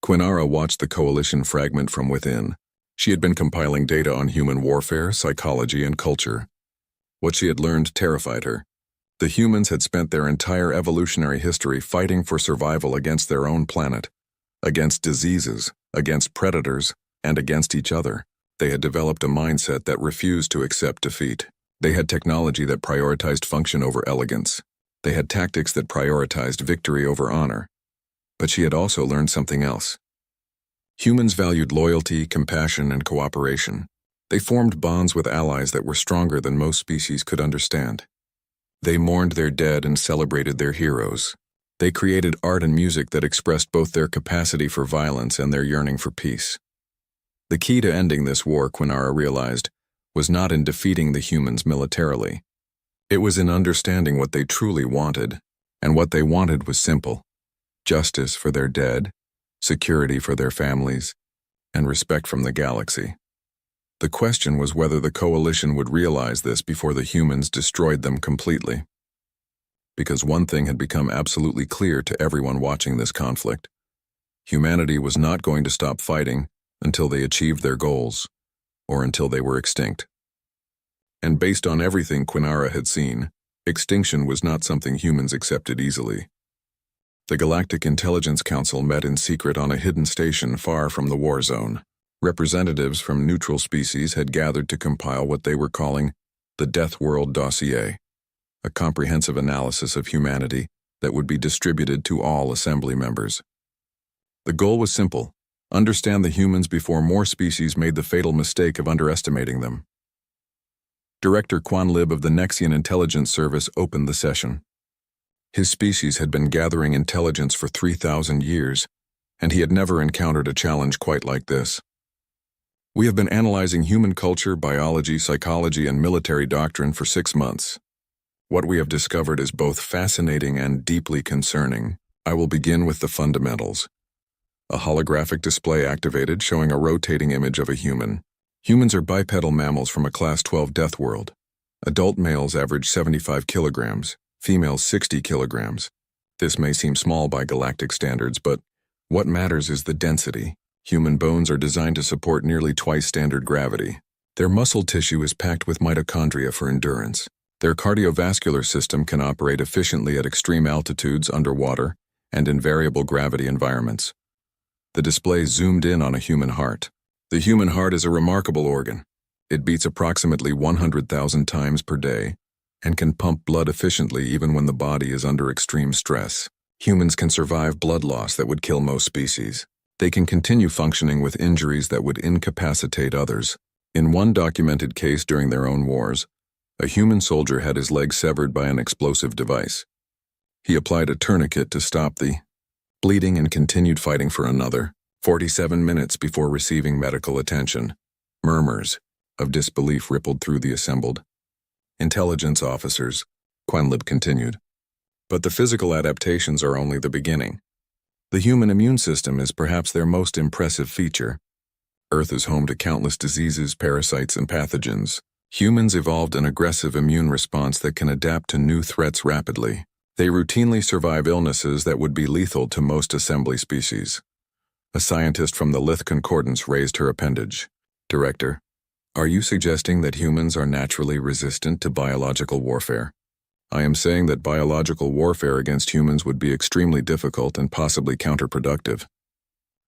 Quinara watched the coalition fragment from within. She had been compiling data on human warfare, psychology, and culture. What she had learned terrified her. The humans had spent their entire evolutionary history fighting for survival against their own planet, against diseases, against predators, and against each other. They had developed a mindset that refused to accept defeat. They had technology that prioritized function over elegance. They had tactics that prioritized victory over honor. But she had also learned something else. Humans valued loyalty, compassion, and cooperation. They formed bonds with allies that were stronger than most species could understand. They mourned their dead and celebrated their heroes. They created art and music that expressed both their capacity for violence and their yearning for peace. The key to ending this war, Quinara realized, was not in defeating the humans militarily. It was in understanding what they truly wanted, and what they wanted was simple: justice for their dead, security for their families, and respect from the galaxy. The question was whether the coalition would realize this before the humans destroyed them completely. Because one thing had become absolutely clear to everyone watching this conflict: humanity was not going to stop fighting until they achieved their goals, or until they were extinct. And based on everything Quinara had seen, extinction was not something humans accepted easily. The Galactic Intelligence Council met in secret on a hidden station far from the war zone. Representatives from neutral species had gathered to compile what they were calling the Death World Dossier, a comprehensive analysis of humanity that would be distributed to all assembly members. The goal was simple: understand the humans before more species made the fatal mistake of underestimating them. Director Quan Lib of the Nexian Intelligence Service opened the session. His species had been gathering intelligence for 3,000 years, and he had never encountered a challenge quite like this. We have been analyzing human culture, biology, psychology, and military doctrine for 6 months. What we have discovered is both fascinating and deeply concerning. I will begin with the fundamentals. A holographic display activated showing a rotating image of a human. Humans are bipedal mammals from a Class 12 death world. Adult males average 75 kilograms, females 60 kilograms. This may seem small by galactic standards, but what matters is the density. Human bones are designed to support nearly twice standard gravity. Their muscle tissue is packed with mitochondria for endurance. Their cardiovascular system can operate efficiently at extreme altitudes underwater and in variable gravity environments. The display zoomed in on a human heart. The human heart is a remarkable organ. It beats approximately 100,000 times per day and can pump blood efficiently even when the body is under extreme stress. Humans can survive blood loss that would kill most species. They can continue functioning with injuries that would incapacitate others. In one documented case during their own wars, a human soldier had his leg severed by an explosive device. He applied a tourniquet to stop the bleeding and continued fighting for another 47 minutes before receiving medical attention. Murmurs of disbelief rippled through the assembled intelligence officers. Quinlib continued. But the physical adaptations are only the beginning. The human immune system is perhaps their most impressive feature. Earth is home to countless diseases, parasites, and pathogens. Humans evolved an aggressive immune response that can adapt to new threats rapidly. They routinely survive illnesses that would be lethal to most assembly species. A scientist from the Lith Concordance raised her appendage. Director, are you suggesting that humans are naturally resistant to biological warfare? I am saying that biological warfare against humans would be extremely difficult and possibly counterproductive.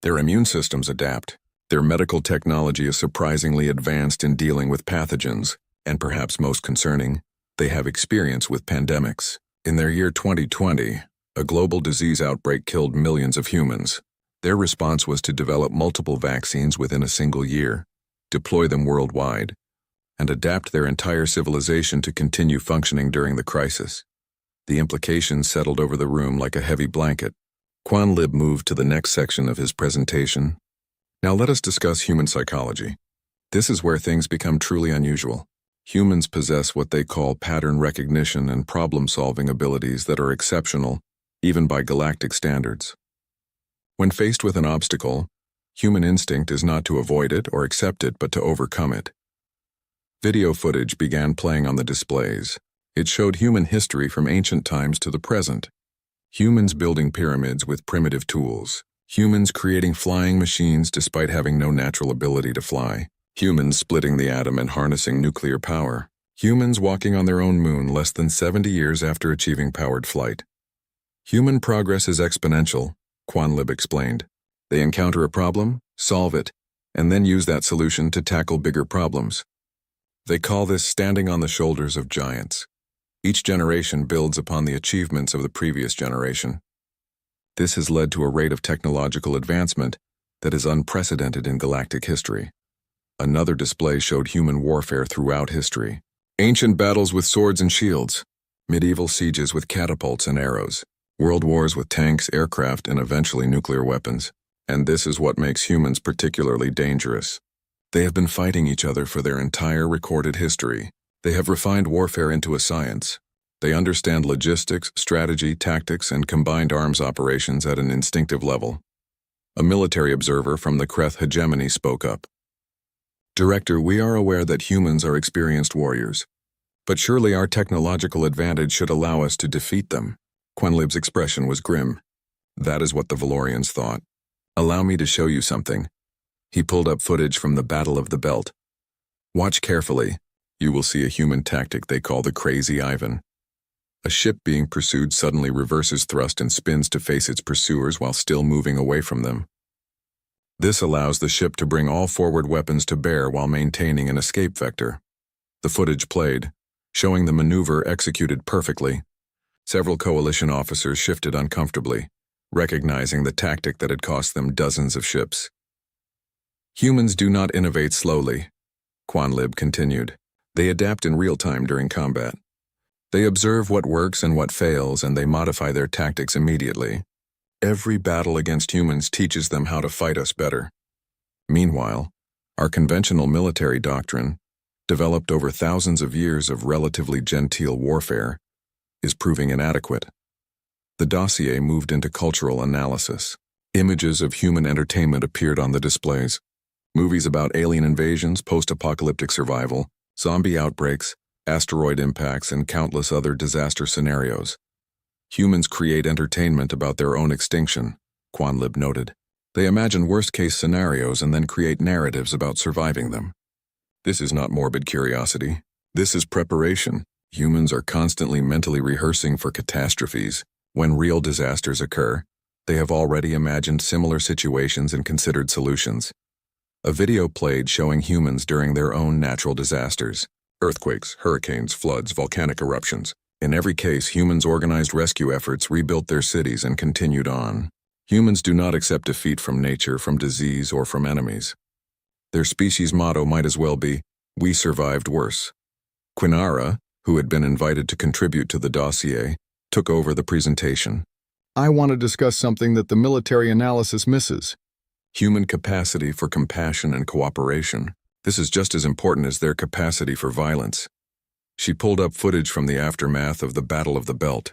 Their immune systems adapt. Their medical technology is surprisingly advanced in dealing with pathogens, and perhaps most concerning, they have experience with pandemics. In their year 2020, a global disease outbreak killed millions of humans. Their response was to develop multiple vaccines within a single year, deploy them worldwide, and adapt their entire civilization to continue functioning during the crisis. The implications settled over the room like a heavy blanket. Lib moved to the next section of his presentation. Now let us discuss human psychology. This is where things become truly unusual. Humans possess what they call pattern recognition and problem-solving abilities that are exceptional, even by galactic standards. When faced with an obstacle, human instinct is not to avoid it or accept it, but to overcome it. Video footage began playing on the displays. It showed human history from ancient times to the present. Humans building pyramids with primitive tools. Humans creating flying machines despite having no natural ability to fly. Humans splitting the atom and harnessing nuclear power. Humans walking on their own moon less than 70 years after achieving powered flight. Human progress is exponential, Lib explained. They encounter a problem, solve it, and then use that solution to tackle bigger problems. They call this standing on the shoulders of giants. Each generation builds upon the achievements of the previous generation. This has led to a rate of technological advancement that is unprecedented in galactic history. Another display showed human warfare throughout history. Ancient battles with swords and shields, medieval sieges with catapults and arrows, world wars with tanks, aircraft, and eventually nuclear weapons. And this is what makes humans particularly dangerous. They have been fighting each other for their entire recorded history. They have refined warfare into a science. They understand logistics, strategy, tactics, and combined arms operations at an instinctive level. A military observer from the Kreth hegemony spoke up. Director, we are aware that humans are experienced warriors, but surely our technological advantage should allow us to defeat them. Lib's expression was grim. That is what the Valorians thought. Allow me to show you something. He pulled up footage from the Battle of the Belt. Watch carefully. You will see a human tactic they call the Crazy Ivan. A ship being pursued suddenly reverses thrust and spins to face its pursuers while still moving away from them. This allows the ship to bring all forward weapons to bear while maintaining an escape vector. The footage played, showing the maneuver executed perfectly. Several coalition officers shifted uncomfortably, recognizing the tactic that had cost them dozens of ships. Humans do not innovate slowly, Lib continued. They adapt in real time during combat. They observe what works and what fails, and they modify their tactics immediately. Every battle against humans teaches them how to fight us better. Meanwhile, our conventional military doctrine, developed over thousands of years of relatively genteel warfare, is proving inadequate. The dossier moved into cultural analysis. Images of human entertainment appeared on the displays. Movies about alien invasions, post-apocalyptic survival, zombie outbreaks, asteroid impacts, and countless other disaster scenarios. Humans create entertainment about their own extinction, Lib noted. They imagine worst-case scenarios and then create narratives about surviving them. This is not morbid curiosity. This is preparation. Humans are constantly mentally rehearsing for catastrophes. When real disasters occur, they have already imagined similar situations and considered solutions. A video played showing humans during their own natural disasters. Earthquakes, hurricanes, floods, volcanic eruptions. In every case, humans organized rescue efforts, rebuilt their cities, and continued on. Humans do not accept defeat from nature, from disease, or from enemies. Their species motto might as well be, "We survived worse." Quinara, who had been invited to contribute to the dossier, took over the presentation. I want to discuss something that the military analysis misses. Human capacity for compassion and cooperation. This is just as important as their capacity for violence. She pulled up footage from the aftermath of the Battle of the Belt.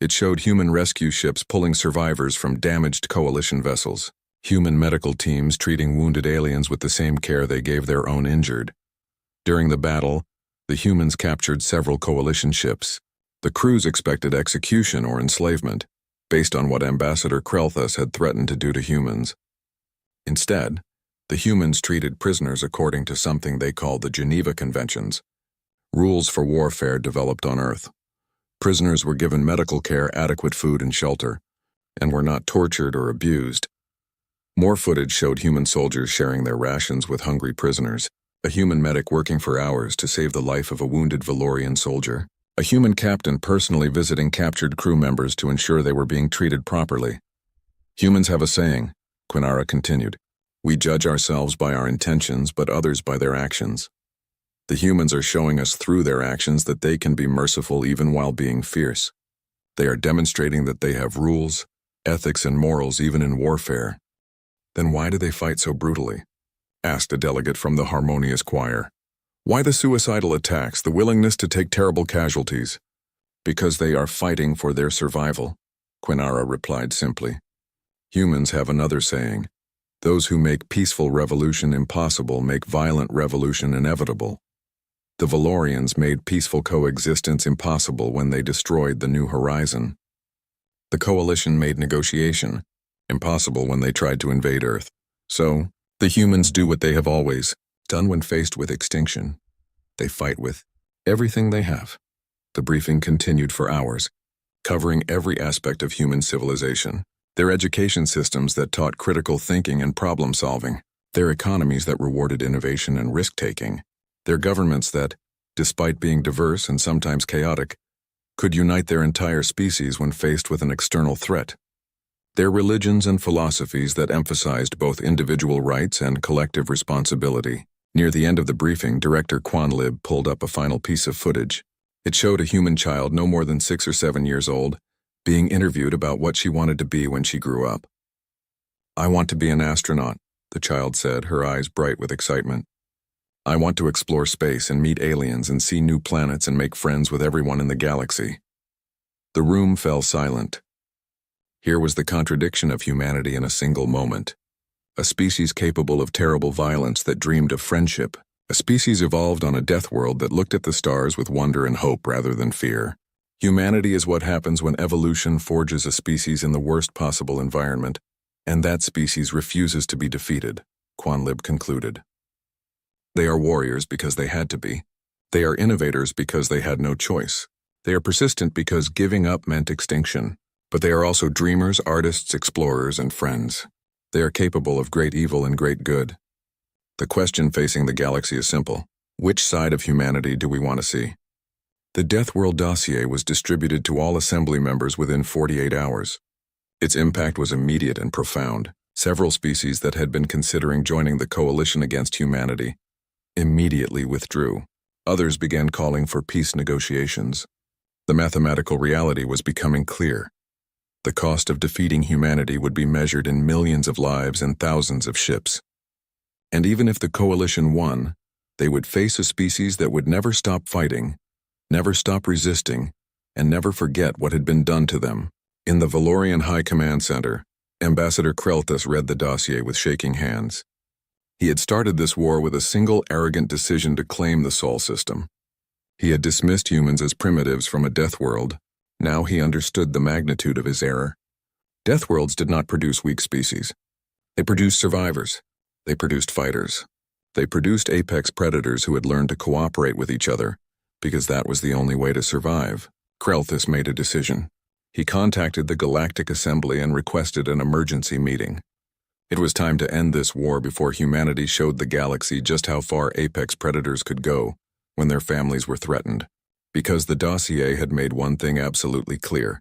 It showed human rescue ships pulling survivors from damaged coalition vessels, human medical teams treating wounded aliens with the same care they gave their own injured. During the battle, the humans captured several coalition ships. The crews expected execution or enslavement, based on what Ambassador Krelthus had threatened to do to humans. Instead, the humans treated prisoners according to something they called the Geneva Conventions, rules for warfare developed on Earth. Prisoners were given medical care, adequate food, and shelter, and were not tortured or abused. More footage showed human soldiers sharing their rations with hungry prisoners, a human medic working for hours to save the life of a wounded Valorian soldier, a human captain personally visiting captured crew members to ensure they were being treated properly. Humans have a saying, Quinara continued. We judge ourselves by our intentions, but others by their actions. The humans are showing us through their actions that they can be merciful even while being fierce. They are demonstrating that they have rules, ethics and morals even in warfare. Then why do they fight so brutally? Asked a delegate from the harmonious choir. Why the suicidal attacks, the willingness to take terrible casualties? Because they are fighting for their survival, Quinara replied simply. Humans have another saying. Those who make peaceful revolution impossible make violent revolution inevitable. The Valorians made peaceful coexistence impossible when they destroyed the New Horizon. The Coalition made negotiation impossible when they tried to invade Earth. So, the humans do what they have always done when faced with extinction. They fight with everything they have. The briefing continued for hours, covering every aspect of human civilization. Their education systems that taught critical thinking and problem-solving. Their economies that rewarded innovation and risk-taking. Their governments that, despite being diverse and sometimes chaotic, could unite their entire species when faced with an external threat. Their religions and philosophies that emphasized both individual rights and collective responsibility. Near the end of the briefing, Director Quanlib pulled up a final piece of footage. It showed a human child no more than 6 or 7 years old, being interviewed about what she wanted to be when she grew up. "I want to be an astronaut," the child said, her eyes bright with excitement. "I want to explore space and meet aliens and see new planets and make friends with everyone in the galaxy." The room fell silent. Here was the contradiction of humanity in a single moment. A species capable of terrible violence that dreamed of friendship. A species evolved on a death world that looked at the stars with wonder and hope rather than fear. Humanity is what happens when evolution forges a species in the worst possible environment, and that species refuses to be defeated, Quanlib concluded. They are warriors because they had to be. They are innovators because they had no choice. They are persistent because giving up meant extinction. But they are also dreamers, artists, explorers, and friends. They are capable of great evil and great good. The question facing the galaxy is simple. Which side of humanity do we want to see? The Death World dossier was distributed to all assembly members within 48 hours. Its impact was immediate and profound. Several species that had been considering joining the coalition against humanity immediately withdrew. Others began calling for peace negotiations. The mathematical reality was becoming clear. The cost of defeating humanity would be measured in millions of lives and thousands of ships. And even if the coalition won, they would face a species that would never stop fighting, never stop resisting, and never forget what had been done to them. In the Valorian High Command Center, Ambassador Krelthus read the dossier with shaking hands. He had started this war with a single arrogant decision to claim the Sol system. He had dismissed humans as primitives from a death world. Now he understood the magnitude of his error. Death worlds did not produce weak species. They produced survivors. They produced fighters. They produced apex predators who had learned to cooperate with each other, because that was the only way to survive. Krelthus made a decision. He contacted the Galactic Assembly and requested an emergency meeting. It was time to end this war before humanity showed the galaxy just how far apex predators could go when their families were threatened. Because the dossier had made one thing absolutely clear.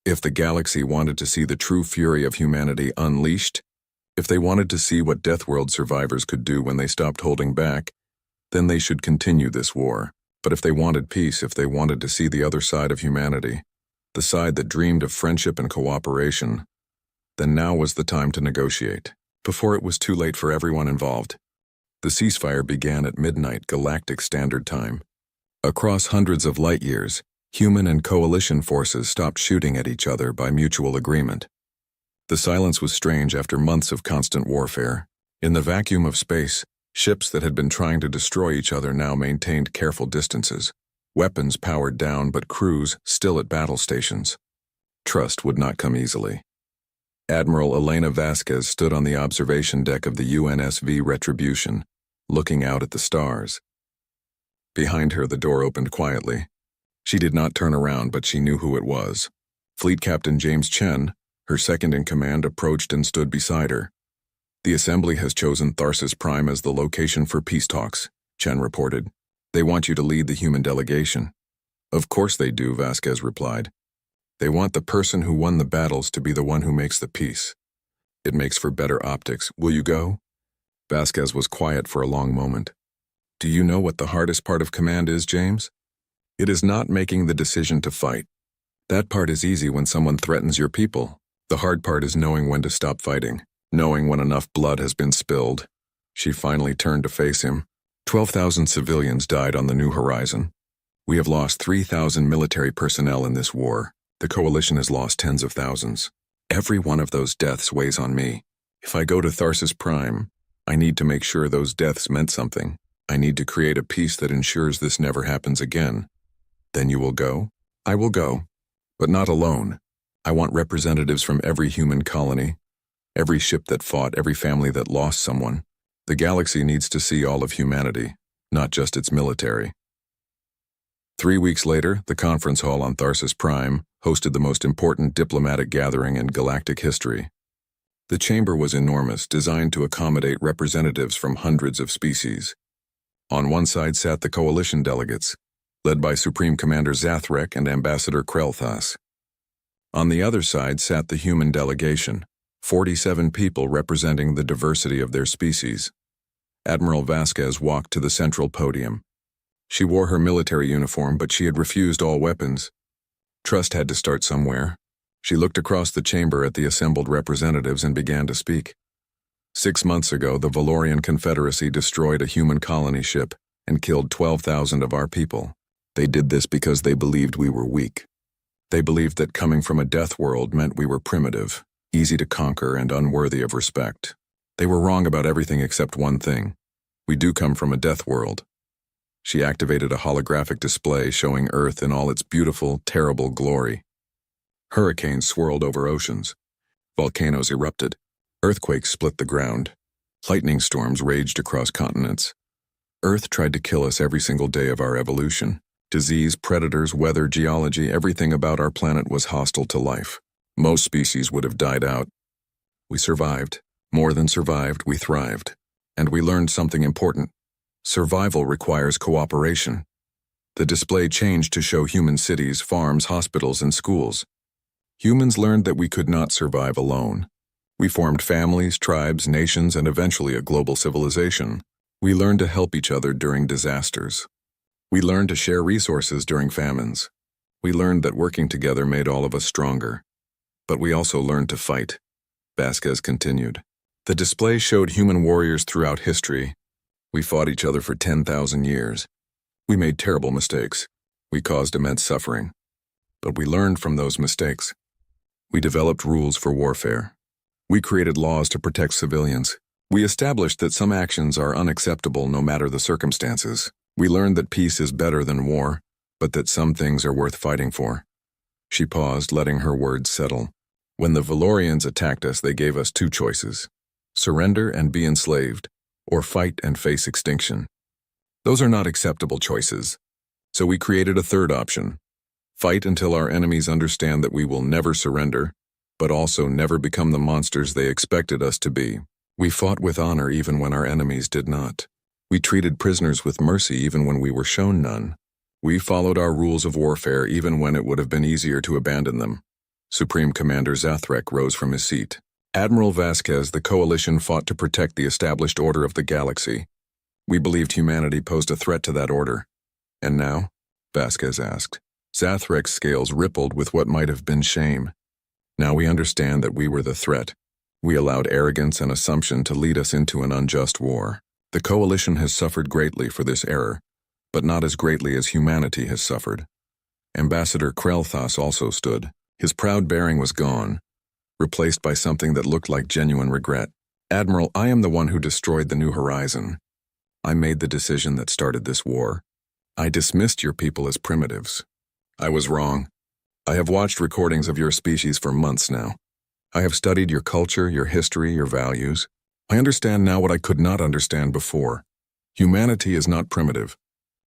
If the galaxy wanted to see the true fury of humanity unleashed, if they wanted to see what Death World survivors could do when they stopped holding back, then they should continue this war. But if they wanted peace, if they wanted to see the other side of humanity, the side that dreamed of friendship and cooperation, then now was the time to negotiate, before it was too late for everyone involved. The ceasefire began at midnight Galactic Standard Time. Across hundreds of light years, human and coalition forces stopped shooting at each other by mutual agreement. The silence was strange after months of constant warfare. In the vacuum of space, ships that had been trying to destroy each other now maintained careful distances, weapons powered down but crews still at battle stations. Trust would not come easily. Admiral Elena Vasquez stood on the observation deck of the UNSV Retribution, looking out at the stars. Behind her, the door opened quietly. She did not turn around, but she knew who it was. Fleet Captain James Chen, her second-in-command, approached and stood beside her. "The Assembly has chosen Tharsis Prime as the location for peace talks," Chen reported. "They want you to lead the human delegation." "Of course they do," Vasquez replied. "They want the person who won the battles to be the one who makes the peace. It makes for better optics. Will you go?" Vasquez was quiet for a long moment. "Do you know what the hardest part of command is, James? It is not making the decision to fight. That part is easy when someone threatens your people. The hard part is knowing when to stop fighting, knowing when enough blood has been spilled. She finally turned to face him. 12,000 civilians died on the New Horizon. We have lost 3,000 military personnel in this war. The coalition has lost tens of thousands. Every one of those deaths weighs on me. If I go to Tharsis Prime, I need to make sure those deaths meant something. I need to create a peace that ensures this never happens again. Then you will go? I will go. But not alone. I want representatives from every human colony, every ship that fought, every family that lost someone. The galaxy needs to see all of humanity, not just its military. 3 weeks later, the conference hall on Tharsis Prime hosted the most important diplomatic gathering in galactic history. The chamber was enormous, designed to accommodate representatives from hundreds of species. On one side sat the coalition delegates, led by Supreme Commander Zathrek and Ambassador Krelthas. On the other side sat the human delegation, 47 people representing the diversity of their species. Admiral Vasquez walked to the central podium. She wore her military uniform, but she had refused all weapons. Trust had to start somewhere. She looked across the chamber at the assembled representatives and began to speak. 6 months ago, the Valorian Confederacy destroyed a human colony ship and killed 12,000 of our people. They did this because they believed we were weak. They believed that coming from a death world meant we were primitive, easy to conquer, and unworthy of respect. They were wrong about everything except one thing. We do come from a death world. She activated a holographic display showing Earth in all its beautiful, terrible glory. Hurricanes swirled over oceans. Volcanoes erupted. Earthquakes split the ground. Lightning storms raged across continents. Earth tried to kill us every single day of our evolution. Disease, predators, weather, geology, everything about our planet was hostile to life. Most species would have died out. We survived. More than survived, we thrived. And we learned something important. Survival requires cooperation. The display changed to show human cities, farms, hospitals, and schools. Humans learned that we could not survive alone. We formed families, tribes, nations, and eventually a global civilization. We learned to help each other during disasters. We learned to share resources during famines. We learned that working together made all of us stronger. But we also learned to fight. Vasquez continued. The display showed human warriors throughout history. We fought each other for 10,000 years. We made terrible mistakes. We caused immense suffering. But we learned from those mistakes. We developed rules for warfare. We created laws to protect civilians. We established that some actions are unacceptable no matter the circumstances. We learned that peace is better than war, but that some things are worth fighting for. She paused, letting her words settle. When the Valorians attacked us, they gave us 2 choices: surrender and be enslaved, or fight and face extinction. Those are not acceptable choices. So we created a third option: fight until our enemies understand that we will never surrender, but also never become the monsters they expected us to be. We fought with honor even when our enemies did not. We treated prisoners with mercy even when we were shown none. We followed our rules of warfare even when it would have been easier to abandon them. Supreme Commander Zathrek rose from his seat. Admiral Vasquez, the Coalition fought to protect the established order of the galaxy. We believed humanity posed a threat to that order. And now? Vasquez asked. Zathrek's scales rippled with what might have been shame. Now we understand that we were the threat. We allowed arrogance and assumption to lead us into an unjust war. The Coalition has suffered greatly for this error, but not as greatly as humanity has suffered. Ambassador Krelthas also stood. His proud bearing was gone, replaced by something that looked like genuine regret. Admiral, I am the one who destroyed the New Horizon. I made the decision that started this war. I dismissed your people as primitives. I was wrong. I have watched recordings of your species for months now. I have studied your culture, your history, your values. I understand now what I could not understand before. Humanity is not primitive.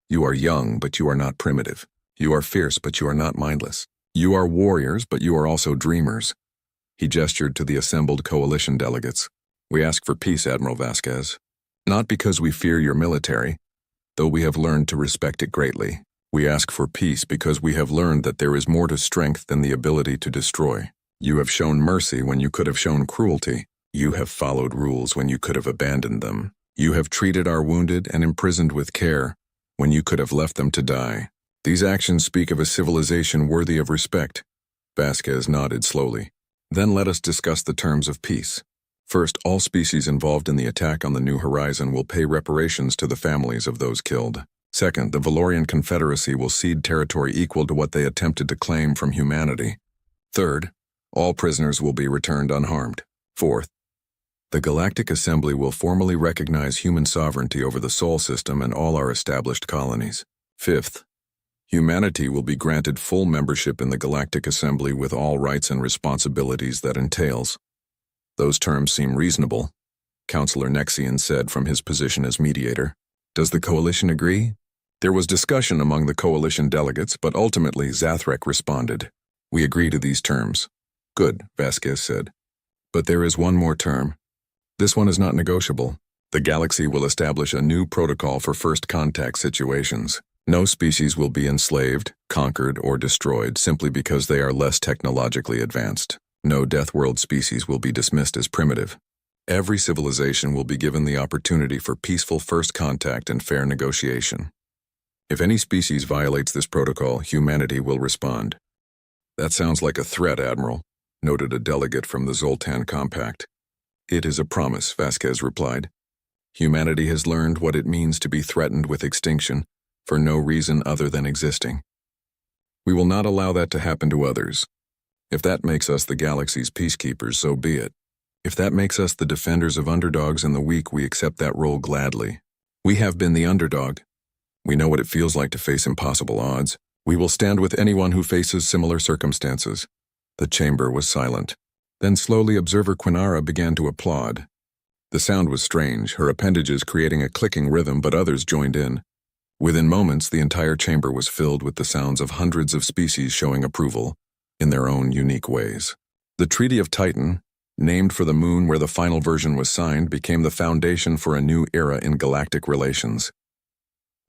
You are young, but you are not primitive. You are fierce, but you are not mindless. You are warriors, but you are also dreamers. He gestured to the assembled Coalition delegates. We ask for peace, Admiral Vasquez. Not because we fear your military, though we have learned to respect it greatly. We ask for peace because we have learned that there is more to strength than the ability to destroy. You have shown mercy when you could have shown cruelty. You have followed rules when you could have abandoned them. You have treated our wounded and imprisoned with care when you could have left them to die. These actions speak of a civilization worthy of respect. Vasquez nodded slowly. Then let us discuss the terms of peace. First, all species involved in the attack on the New Horizon will pay reparations to the families of those killed. Second, the Valorian Confederacy will cede territory equal to what they attempted to claim from humanity. Third, all prisoners will be returned unharmed. Fourth, the Galactic Assembly will formally recognize human sovereignty over the Sol system and all our established colonies. Fifth, humanity will be granted full membership in the Galactic Assembly with all rights and responsibilities that entails. Those terms seem reasonable, Councillor Nexian said from his position as mediator. Does the coalition agree? There was discussion among the coalition delegates, but ultimately Zathrek responded. We agree to these terms. Good, Vasquez said. But there is one more term. This one is not negotiable. The galaxy will establish a new protocol for first contact situations. No species will be enslaved, conquered, or destroyed simply because they are less technologically advanced. No Death World species will be dismissed as primitive. Every civilization will be given the opportunity for peaceful first contact and fair negotiation. If any species violates this protocol, humanity will respond. That sounds like a threat, Admiral, noted a delegate from the Zoltan Compact. It is a promise, Vasquez replied. Humanity has learned what it means to be threatened with extinction for no reason other than existing. We will not allow that to happen to others. If that makes us the galaxy's peacekeepers, so be it. If that makes us the defenders of underdogs and the weak, we accept that role gladly. We have been the underdog. We know what it feels like to face impossible odds. We will stand with anyone who faces similar circumstances. The chamber was silent. Then slowly Observer Quinara began to applaud. The sound was strange, her appendages creating a clicking rhythm, but others joined in. Within moments, the entire chamber was filled with the sounds of hundreds of species showing approval, in their own unique ways. The Treaty of Titan, named for the moon where the final version was signed, became the foundation for a new era in galactic relations.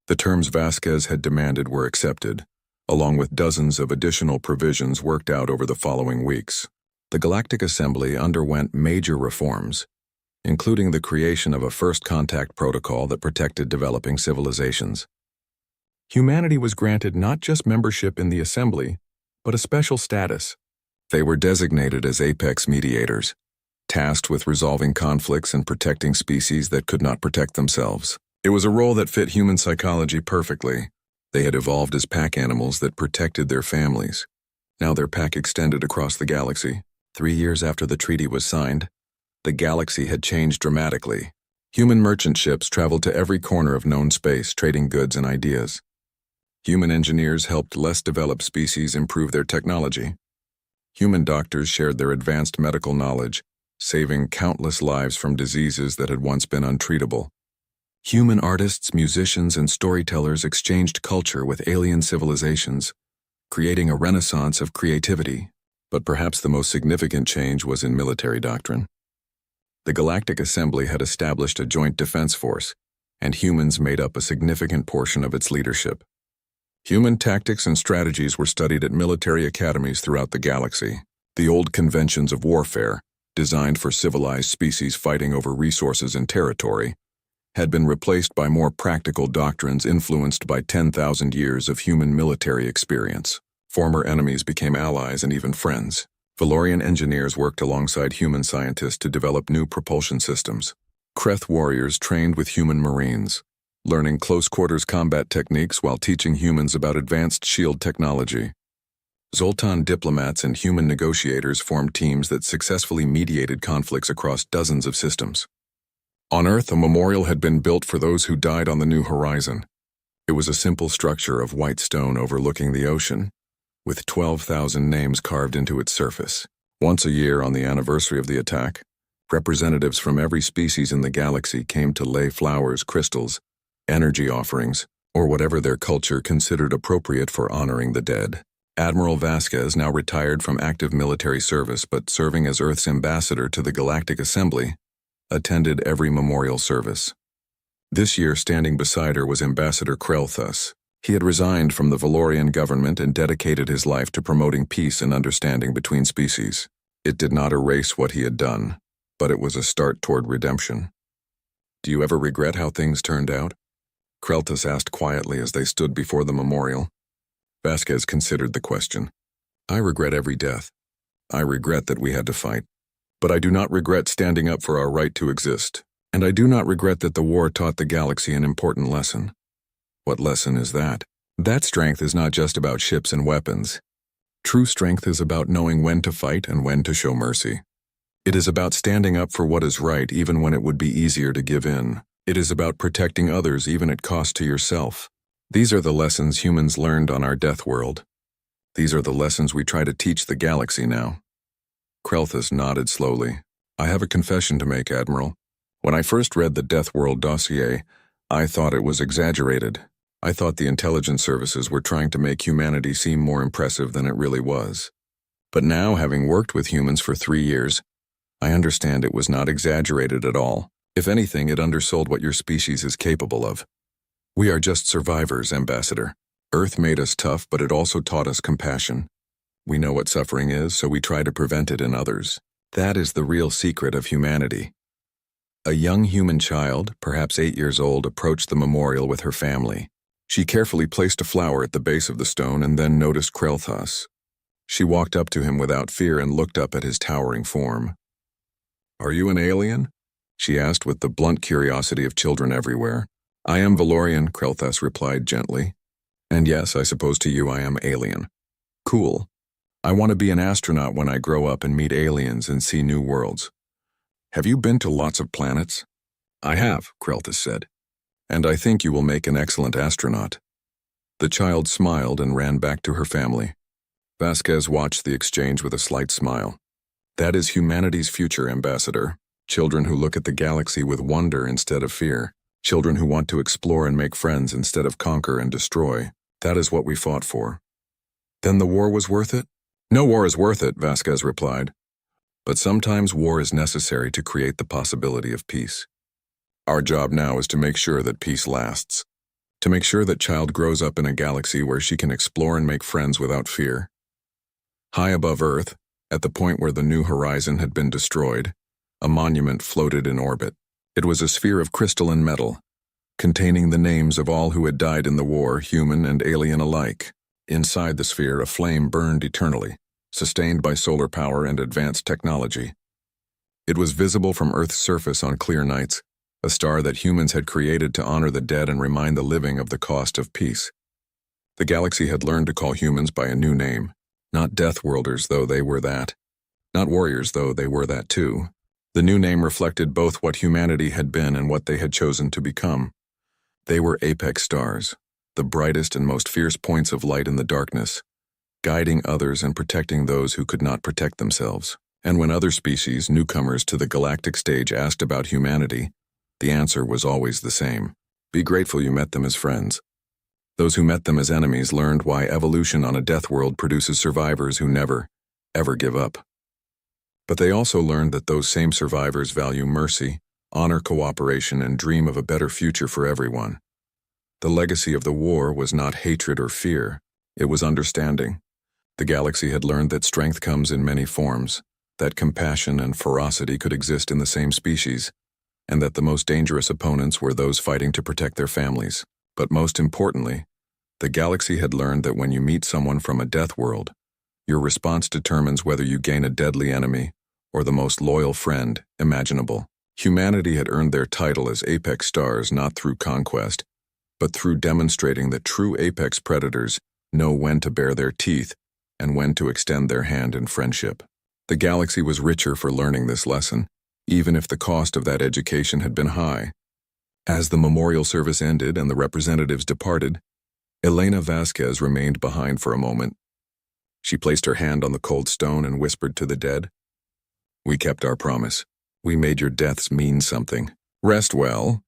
The terms Vasquez had demanded were accepted, along with dozens of additional provisions worked out over the following weeks. The Galactic Assembly underwent major reforms, including the creation of a first contact protocol that protected developing civilizations. Humanity was granted not just membership in the Assembly, but a special status. They were designated as apex mediators, tasked with resolving conflicts and protecting species that could not protect themselves. It was a role that fit human psychology perfectly. They had evolved as pack animals that protected their families. Now their pack extended across the galaxy. 3 years after the treaty was signed, the galaxy had changed dramatically. Human merchant ships traveled to every corner of known space, trading goods and ideas. Human engineers helped less developed species improve their technology. Human doctors shared their advanced medical knowledge, saving countless lives from diseases that had once been untreatable. Human artists, musicians, and storytellers exchanged culture with alien civilizations, creating a renaissance of creativity. But perhaps the most significant change was in military doctrine. The Galactic Assembly had established a joint defense force, and humans made up a significant portion of its leadership. Human tactics and strategies were studied at military academies throughout the galaxy. The old conventions of warfare, designed for civilized species fighting over resources and territory, had been replaced by more practical doctrines influenced by 10,000 years of human military experience. Former enemies became allies and even friends. Valorian engineers worked alongside human scientists to develop new propulsion systems. Kreth warriors trained with human marines, learning close-quarters combat techniques while teaching humans about advanced shield technology. Zoltan diplomats and human negotiators formed teams that successfully mediated conflicts across dozens of systems. On Earth, a memorial had been built for those who died on the New Horizon. It was a simple structure of white stone overlooking the ocean, with 12,000 names carved into its surface. Once a year on the anniversary of the attack, representatives from every species in the galaxy came to lay flowers, crystals, energy offerings, or whatever their culture considered appropriate for honoring the dead. Admiral Vasquez, now retired from active military service but serving as Earth's ambassador to the Galactic Assembly, attended every memorial service. This year, standing beside her was Ambassador Krelthus. He had resigned from the Valorian government and dedicated his life to promoting peace and understanding between species. It did not erase what he had done, but it was a start toward redemption. Do you ever regret how things turned out? Krelthus asked quietly as they stood before the memorial. Vasquez considered the question. I regret every death. I regret that we had to fight. But I do not regret standing up for our right to exist. And I do not regret that the war taught the galaxy an important lesson. What lesson is that? That strength is not just about ships and weapons. True strength is about knowing when to fight and when to show mercy. It is about standing up for what is right even when it would be easier to give in. It is about protecting others even at cost to yourself. These are the lessons humans learned on our death world. These are the lessons we try to teach the galaxy now. Krelthus nodded slowly. I have a confession to make, Admiral. When I first read the Death World dossier, I thought it was exaggerated. I thought the intelligence services were trying to make humanity seem more impressive than it really was. But now, having worked with humans for 3 years, I understand it was not exaggerated at all. If anything, it undersold what your species is capable of. We are just survivors, Ambassador. Earth made us tough, but it also taught us compassion. We know what suffering is, so we try to prevent it in others. That is the real secret of humanity. A young human child, perhaps 8 years old, approached the memorial with her family. She carefully placed a flower at the base of the stone and then noticed Krelthus. She walked up to him without fear and looked up at his towering form. Are you an alien? She asked with the blunt curiosity of children everywhere. I am Valorian, Krelthus replied gently. And yes, I suppose to you I am alien. Cool. I want to be an astronaut when I grow up and meet aliens and see new worlds. Have you been to lots of planets? I have, Krelthus said. And I think you will make an excellent astronaut. The child smiled and ran back to her family. Vasquez watched the exchange with a slight smile. That is humanity's future, Ambassador. Children who look at the galaxy with wonder instead of fear. Children who want to explore and make friends instead of conquer and destroy. That is what we fought for. Then the war was worth it? No war is worth it, Vasquez replied. But sometimes war is necessary to create the possibility of peace. Our job now is to make sure that peace lasts. To make sure that child grows up in a galaxy where she can explore and make friends without fear. High above Earth, at the point where the new horizon had been destroyed, a monument floated in orbit. It was a sphere of crystalline metal, containing the names of all who had died in the war, human and alien alike. Inside the sphere, a flame burned eternally, sustained by solar power and advanced technology. It was visible from Earth's surface on clear nights, a star that humans had created to honor the dead and remind the living of the cost of peace. The galaxy had learned to call humans by a new name, not Death Worlders, though they were that. Not warriors, though they were that too. The new name reflected both what humanity had been and what they had chosen to become. They were apex stars, the brightest and most fierce points of light in the darkness, guiding others and protecting those who could not protect themselves. And when other species, newcomers to the galactic stage, asked about humanity, the answer was always the same. Be grateful you met them as friends. Those who met them as enemies learned why evolution on a death world produces survivors who never, ever give up. But they also learned that those same survivors value mercy, honor cooperation, and dream of a better future for everyone. The legacy of the war was not hatred or fear, it was understanding. The galaxy had learned that strength comes in many forms, that compassion and ferocity could exist in the same species, and that the most dangerous opponents were those fighting to protect their families. But most importantly, the galaxy had learned that when you meet someone from a death world, your response determines whether you gain a deadly enemy or the most loyal friend imaginable. Humanity had earned their title as apex stars not through conquest, but through demonstrating that true apex predators know when to bare their teeth and when to extend their hand in friendship. The galaxy was richer for learning this lesson, even if the cost of that education had been high. As the memorial service ended and the representatives departed, Elena Vasquez remained behind for a moment. She placed her hand on the cold stone and whispered to the dead, "We kept our promise. We made your deaths mean something. Rest well."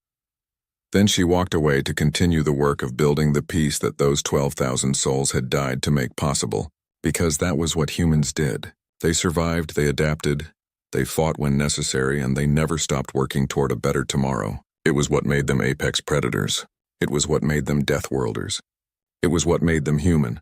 Then she walked away to continue the work of building the peace that those 12,000 souls had died to make possible, because that was what humans did. They survived, they adapted, they fought when necessary, and they never stopped working toward a better tomorrow. It was what made them apex predators. It was what made them death worlders. It was what made them human.